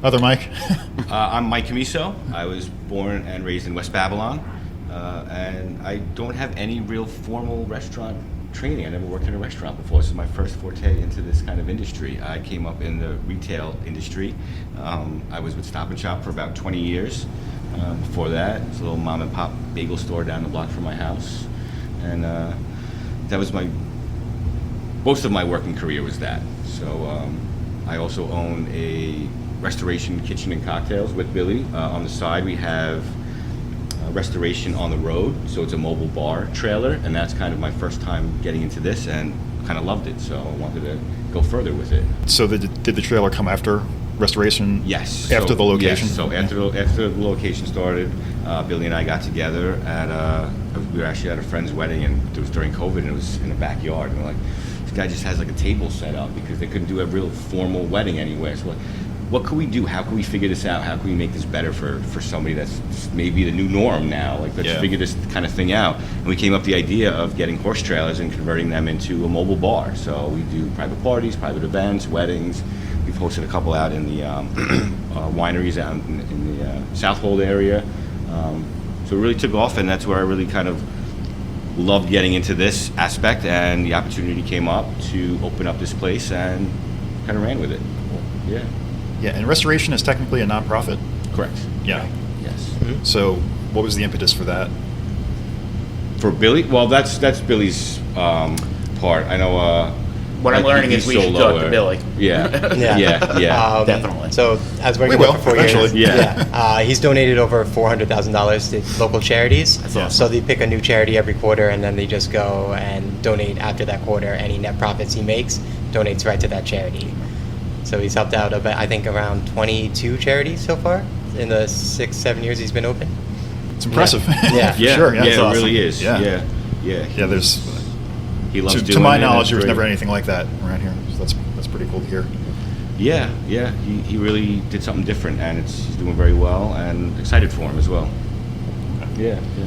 other Mike. I'm Mike Camiso. I was born and raised in West Babylon, and I don't have any real formal restaurant training. I never worked in a restaurant before. This is my first forte into this kind of industry. I came up in the retail industry. I was with Stop and Shop for about 20 years. Before that, it was a little mom and pop bagel store down the block from my house, and that was most of my working career was that. So I also own a Restoration Kitchen and Cocktails with Billy. On the side, we have Restoration on the Road, so it's a mobile bar trailer, and that's kind of my first time getting into this, and kind of loved it, so I wanted to go further with it. So did the trailer come after Restoration? Yes. After the location? Yes, so after the location started, Billy and I got together at, we were actually at a friend's wedding, and it was during COVID, and it was in the backyard, and we're like, this guy just has like a table set up, because they couldn't do a real formal wedding anywhere, so what could we do? How can we figure this out? How can we make this better for somebody that's maybe the new norm now? Like, let's figure this kind of thing out. And we came up with the idea of getting horse trailers and converting them into a mobile bar. So we do private parties, private events, weddings. We've hosted a couple out in the wineries out in the Southold area. So it really took off, and that's where I really kind of loved getting into this aspect, and the opportunity came up to open up this place and kind of ran with it. Yeah. Yeah, and Restoration is technically a nonprofit. Correct. Yeah. Yes. Mm-hmm. So what was the impetus for that? For Billy? Well, that's Billy's part. I know. What I'm learning is we should talk to Billy. Yeah. Yeah. Yeah. Definitely. So I was working We there will, for 4 years. eventually. Yeah. He's donated over $400,000 to local charities. That's awesome. So they pick a new charity every quarter, and then they just go and donate after that quarter. Any net profits he makes, donates right to that charity. So he's helped out about, I think, around 22 charities so far in the 6-7 years he's been open. It's impressive. Yeah. For Yeah. sure. Yeah. It's It awesome. really is. Yeah. Yeah. Yeah. Yeah, there's He loves doing to my it, and knowledge, it's there was great. never anything like that around here. So that's pretty cool to hear. Yeah. Yeah. He really did something different, and he's doing very well, and excited for him as well. Yeah. Yeah.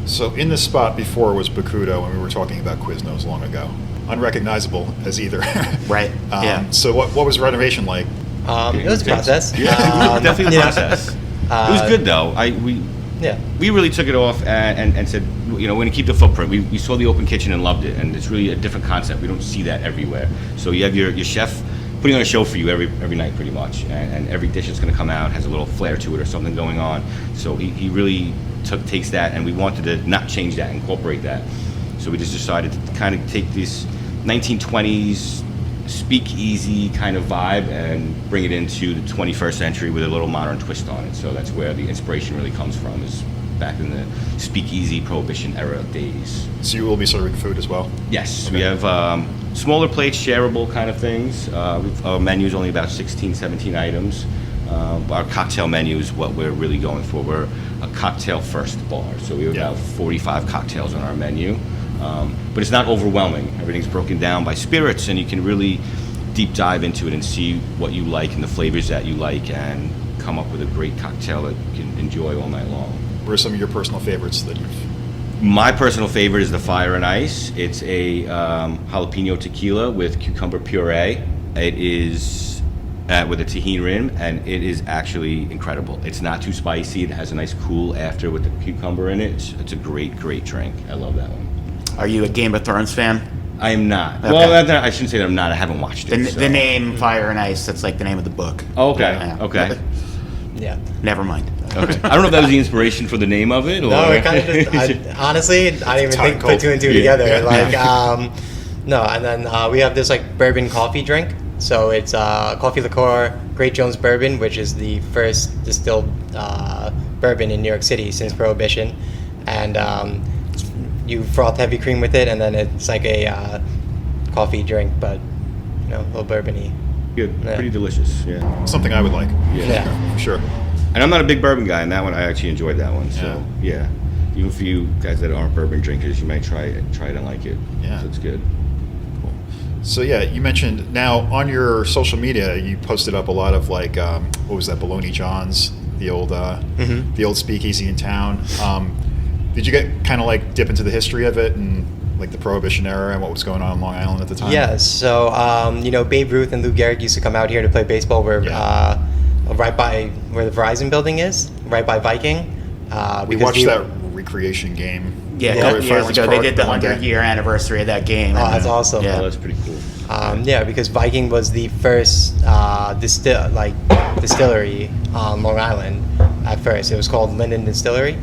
So in this spot before was Bakudo, and we were talking about Quiznos long ago. Unrecognizable as either. Right. Yeah. So what was renovation like? It was a process. Yeah. Definitely a process. It was good though. Yeah. We really took it off and said, we're going to keep the footprint. We saw the open kitchen and loved it, and it's really a different concept. We don't see that everywhere. So you have your chef putting on a show for you every night pretty much, and every dish that's going to come out has a little flair to it or something going on. So he really takes that, and we wanted to not change that, incorporate that. So we just decided to kind of take this 1920s speakeasy kind of vibe and bring it into the 21st century with a little modern twist on it. So that's where the inspiration really comes from, is back in the speakeasy prohibition era days. So you will be serving food as well? Yes, Okay. we have smaller plates, shareable kind of things. Our menu is only about 16, 17 items. Our cocktail menu is what we're really going for. We're a cocktail first bar, so we have about 45 cocktails on our menu. But it's not overwhelming. Everything's broken down by spirits, and you can really deep dive into it and see what you like and the flavors that you like, and come up with a great cocktail that you can enjoy all night long. What are some of your personal favorites that you've... My personal favorite is the Fire and Ice. It's a jalapeno tequila with cucumber puree. It is with a tahini rim, and it is actually incredible. It's not too spicy. It has a nice cool after with the cucumber in it. It's a great drink. I love that one. Are you a Game of Thrones fan? I am not. Okay. Well, I shouldn't say that I'm not. I haven't watched it. The name Fire and Ice, that's like the name of the book. Oh, okay. Yeah. Okay. Yeah. Never mind. Okay. I don't know if that was the inspiration for the name of it, or No, it kind of just, honestly, I didn't even put two and two Yeah. together. Yeah. Like, no, and then we have this like bourbon coffee drink. So it's coffee liqueur, Great Jones bourbon, which is the first distilled bourbon in New York City since Prohibition, and you froth heavy cream with it, and then it's like a coffee drink, but a little bourbony. good, Yeah. pretty delicious. Yeah. Something I would like. Yeah. For sure. And I'm not a big bourbon guy, and that one I actually enjoyed that one. So yeah, even for you guys that aren't bourbon drinkers, you might try it and like it. Yeah. So it's good. So yeah, you mentioned now on your social media, you posted up a lot of like, what was that, Bologna John's, the old speakeasy in town. Did you get kind of like dip into the history of it and like the Prohibition era and what was going on in Long Island at the time? Yes. So Babe Ruth and Lou Gehrig used to come out here to play baseball. Where right by where the Verizon building is, right by Viking. We watched that recreation game. Yeah, a couple years ago, they did the 100-year anniversary of that game. Oh, that's awesome. Yeah. Oh, that's pretty cool. Because Viking was the first distillery on Long Island at first. It was called Linden Distillery,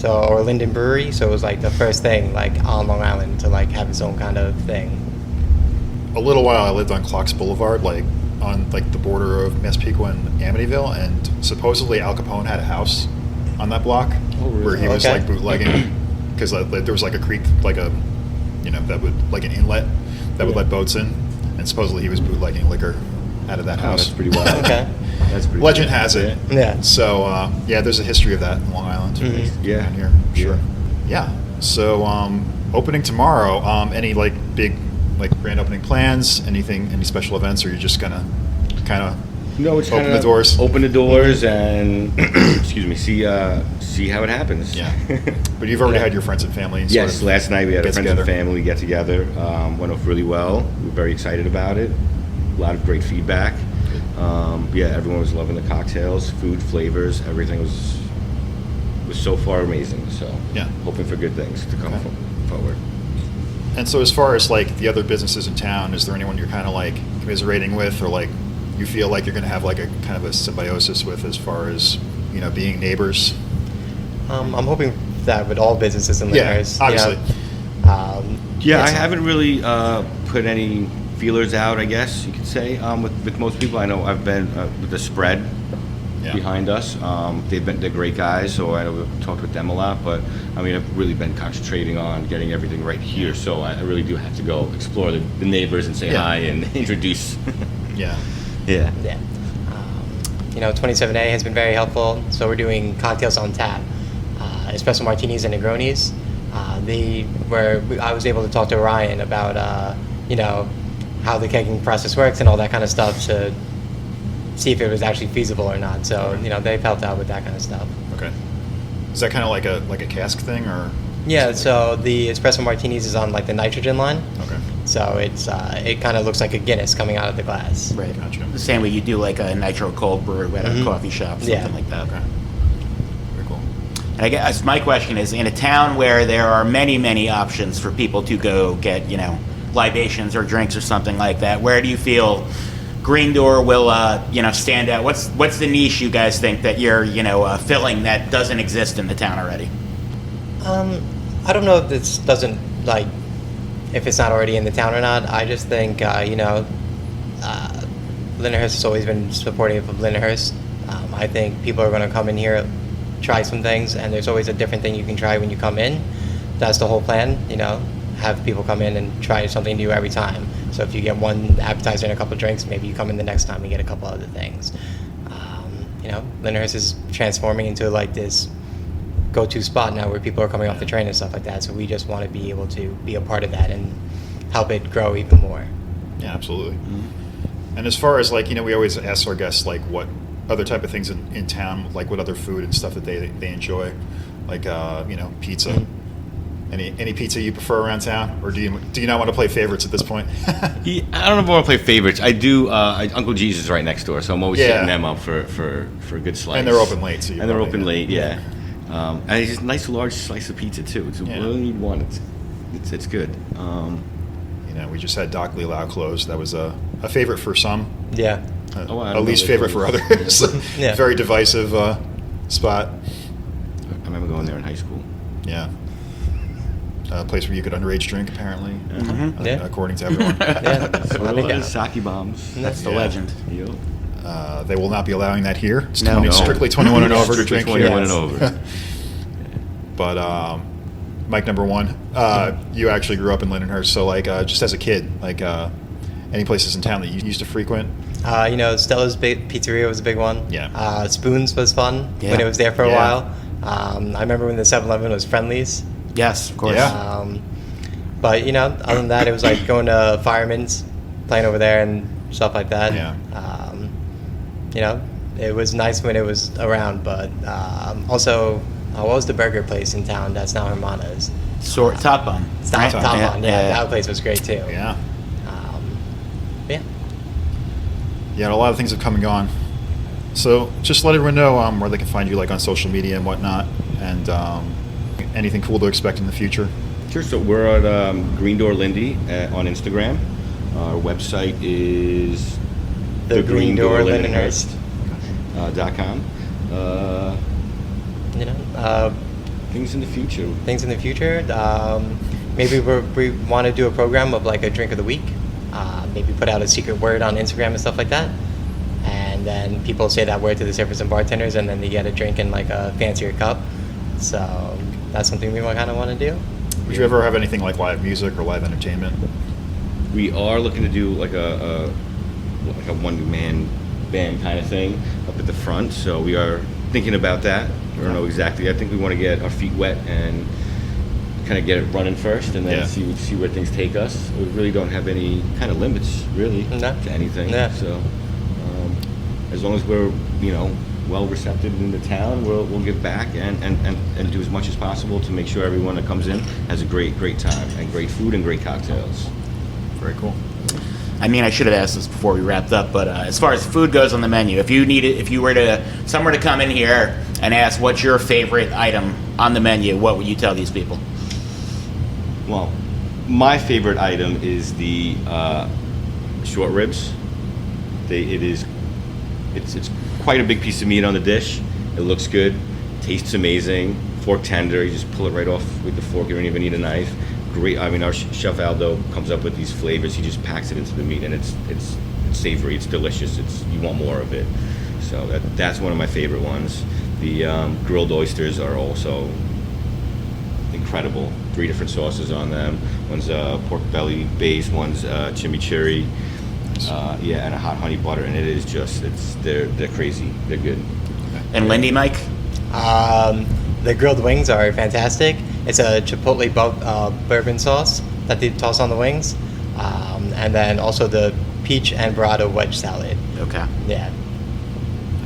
or Linden Brewery. So it was like the first thing like on Long Island to like have its own kind of thing. A little while I lived on Clocks Boulevard, like on like the border of Massapequa and Amityville, and supposedly Al Capone had a house on that block where he was like bootlegging, because there was like a creek, like a that would like an inlet that would let boats in, and supposedly he was bootlegging liquor out of that house. That's pretty wild. Okay. That's pretty. Legend cool. has it. Yeah. So there's a history of that in Long Island. Yeah. Down here, sure. Yeah. So opening tomorrow. Any like big like grand opening plans? Anything? Any special events? Or are you just gonna kind of No, it's open kinda the doors? Open the doors and excuse me, see how it happens. Yeah. But you've already had your friends and family. Yes, sort of last night we had a get friends together. and family get together. Went off really well. We were very excited about it. A lot of great feedback. Everyone was loving the cocktails, food, flavors. Everything was so far amazing. So hoping for good things to come forward. And so as far as like the other businesses in town, is there anyone you're kind of like commiserating with, or like you feel like you're going to have like a kind of a symbiosis with, as far as being neighbors? I'm hoping that with all businesses in Lyndhurst. Obviously. I haven't really put any feelers out, I guess you could say, with most people. I know I've been with the spread behind us. They're great guys, so I know we've talked with them a lot. But I mean, I've really been concentrating on getting everything right here. So I really do have to go explore the neighbors and say hi and introduce. Yeah. 27A has been very helpful. So we're doing cocktails on tap, espresso martinis and Negronis. I was able to talk to Ryan about how the kegging process works and all that kind of stuff to see if it was actually feasible or not. So they've helped out with that kind of stuff. Okay. Is that kind of like a cask thing, or? Yeah. So the espresso martinis is on like the nitrogen line. Okay. So it kind of looks like a Guinness coming out of the glass. Right. Gotcha. The same way you do like a nitro cold brew at a coffee shop, something like that. Okay. Very cool. And I guess my question is, in a town where there are many, many options for people to go get, libations or drinks or something like that, where do you feel Green Door will, stand out? What's the niche you guys think that you're, filling that doesn't exist in the town already? I don't know if this doesn't if it's not already in the town or not. I just think Lyndhurst has always been supportive of Lyndhurst. I think people are going to come in here, try some things, and there's always a different thing you can try when you come in. That's the whole plan, have people come in and try something new every time. So if you get one appetizer and a couple of drinks, maybe you come in the next time and get a couple other things. Lyndhurst is transforming into like this go-to spot now where people are coming off the train and stuff like that. So we just want to be able to be a part of that and help it grow even more. Yeah, absolutely. Mm-hmm. And as far as we always ask our guests what other type of things in town, what other food and stuff that they enjoy, pizza. Any pizza you prefer around town, or do you not want to play favorites at this point? I don't know if I want to play favorites. I do. Uncle G's is right next door, so I'm always hitting them up for a good slice. And they're open late, so they're open late, yeah. And it's just a nice large slice of pizza too. It's you only need one. It's good. We just had Doc Lelau close. That was a favorite for some. Yeah. A least favorite for others. Yeah. Very divisive spot. I remember going there in high school. Yeah. A place where you could underage drink, apparently, according to everyone. Sake bombs. That's the legend. Yep. They will not be allowing that here. It's No. strictly 21 and over to Strictly drink 21 here. and over. But Mike, number one, you actually grew up in Lindenhurst, so just as a kid, any places in town that you used to frequent? Stella's Pizzeria was a big one. Yeah. Spoons was fun when it was there for a while. I remember when the 7-Eleven was Friendly's. Yes, of course. Yeah. But other than that, it was like going to Fireman's, playing over there and stuff like that. Yeah. It was nice when it was around, but also, what was the burger place in town that's now Hermana's? Top Bun. Top Right? Bun, that place was great too. Yeah. Yeah. Yeah, a lot of things have come and gone. So just let everyone know where they can find you, on social media and whatnot, and anything cool to expect in the future. Sure. So we're at Green Door Lindy on Instagram. Our website is The Green Door Lindenhurst. .com. Things in the future. Things in the future. Maybe we want to do a program of a drink of the week. Maybe put out a secret word on Instagram and stuff like that. And then people say that word to the servers and bartenders, and then they get a drink in a fancier cup. So that's something we kind of want to do. Would you ever have anything like live music or live entertainment? We are looking to do a one-man band kind of thing up at the front. So we are thinking about that. I don't know exactly. I think we want to get our feet wet and kind of get it running first, and then see where things take us. We really don't have any kind of limits, really, to anything. Yeah. So as long as we're well receptive in the town, we'll give back and do as much as possible to make sure everyone that comes in has a great time and great food and great cocktails. Very cool. I mean, I should have asked this before we wrapped up, but as far as food goes on the menu, if you were somewhere to come in here and ask what's your favorite item on the menu, what would you tell these people? Well, my favorite item is the short ribs. It's quite a big piece of meat on the dish. It looks good, tastes amazing. Fork tender, you just pull it right off with the fork. You don't even need a knife. Great. I mean, our chef Aldo comes up with these flavors. He just packs it into the meat, and it's savory. It's delicious. You want more of it. So that's one of my favorite ones. The grilled oysters are also incredible. 3 different sauces on them. One's pork belly based. One's chimichurri. And a hot honey butter, and it is just they're crazy. They're good. And Lindy, Mike? The grilled wings are fantastic. It's a chipotle bourbon sauce that they toss on the wings, and then also the peach and burrata wedge salad. Okay. Yeah,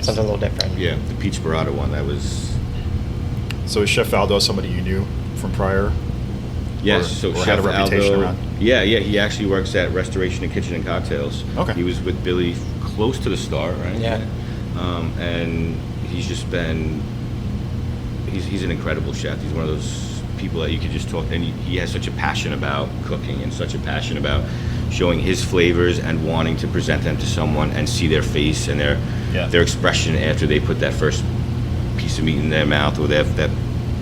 something a little different. Yeah, the peach burrata one. That was. So is Chef Aldo somebody you knew from prior? Yes, or Chef had a reputation Aldo. around? Yeah, he actually works at Restoration and Kitchen and Cocktails. Okay. He was with Billy close to the start, right? Yeah. And he's just been. He's an incredible chef. He's one of those people that you could just talk, and he has such a passion about cooking and such a passion about showing his flavors and wanting to present them to someone and see their face and their expression after they put that first piece of meat in their mouth, or that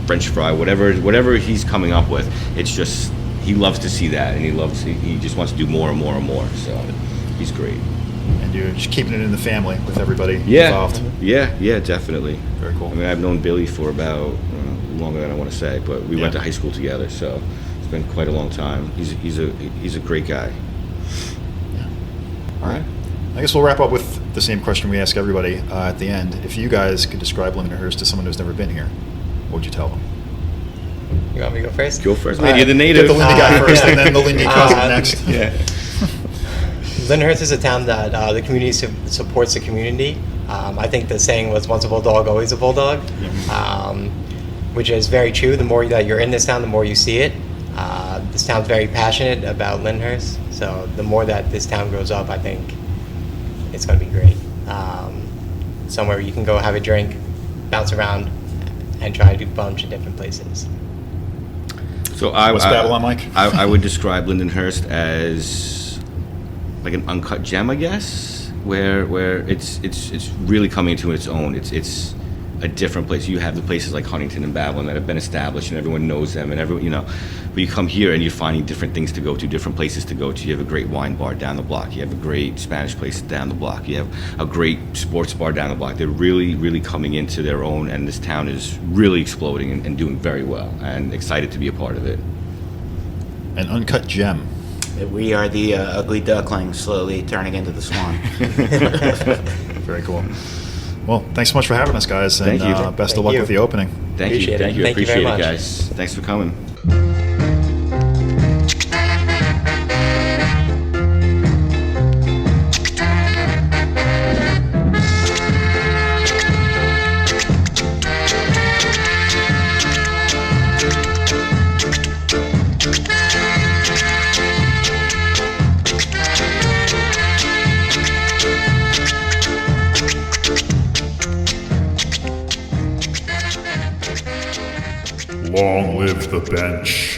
French fry, whatever he's coming up with. It's just, he loves to see that, and he just wants to do more and more and more. So he's great. And you're just keeping it in the family with everybody involved. Yeah, definitely. Very cool. I mean, I've known Billy for about longer than I want to say, but we went to high school together, so it's been quite a long time. He's a great guy. Yeah. All right. I guess we'll wrap up with the same question we ask everybody at the end. If you guys could describe Lindenhurst to someone who's never been here, what would you tell them? You want me to go first? Go first, man. You're the native. Get the Lindy guy first, and then the Lindy cousin next. Yeah. Lindenhurst is a town that the community supports the community. I think the saying was once a bulldog, always a bulldog. which is very true. The more that you're in this town, the more you see it. This town's very passionate about Lyndhurst, so the more that this town grows up, I think it's going to be great. Somewhere you can go have a drink, bounce around, and try to do a bunch of different places. So What's Babylon like? I would describe Lindenhurst as like an uncut gem, I guess, where it's really coming into its own. It's a different place. You have the places like Huntington and Babylon that have been established and everyone knows them, and everyone, but you come here and you're finding different things to go to, different places to go to. You have a great wine bar down the block. You have a great Spanish place down the block. You have a great sports bar down the block. They're really, really coming into their own, and this town is really exploding and doing very well, and excited to be a part of it. An uncut gem. We are the ugly duckling slowly turning into the swan. Very cool. Well, thanks so much for having us, guys, and Thank you. best Thank of luck you. with the opening. Thank you. Appreciate it. Thank you. Thank you very Appreciate it, much. guys. Thanks for coming. Long live the bench.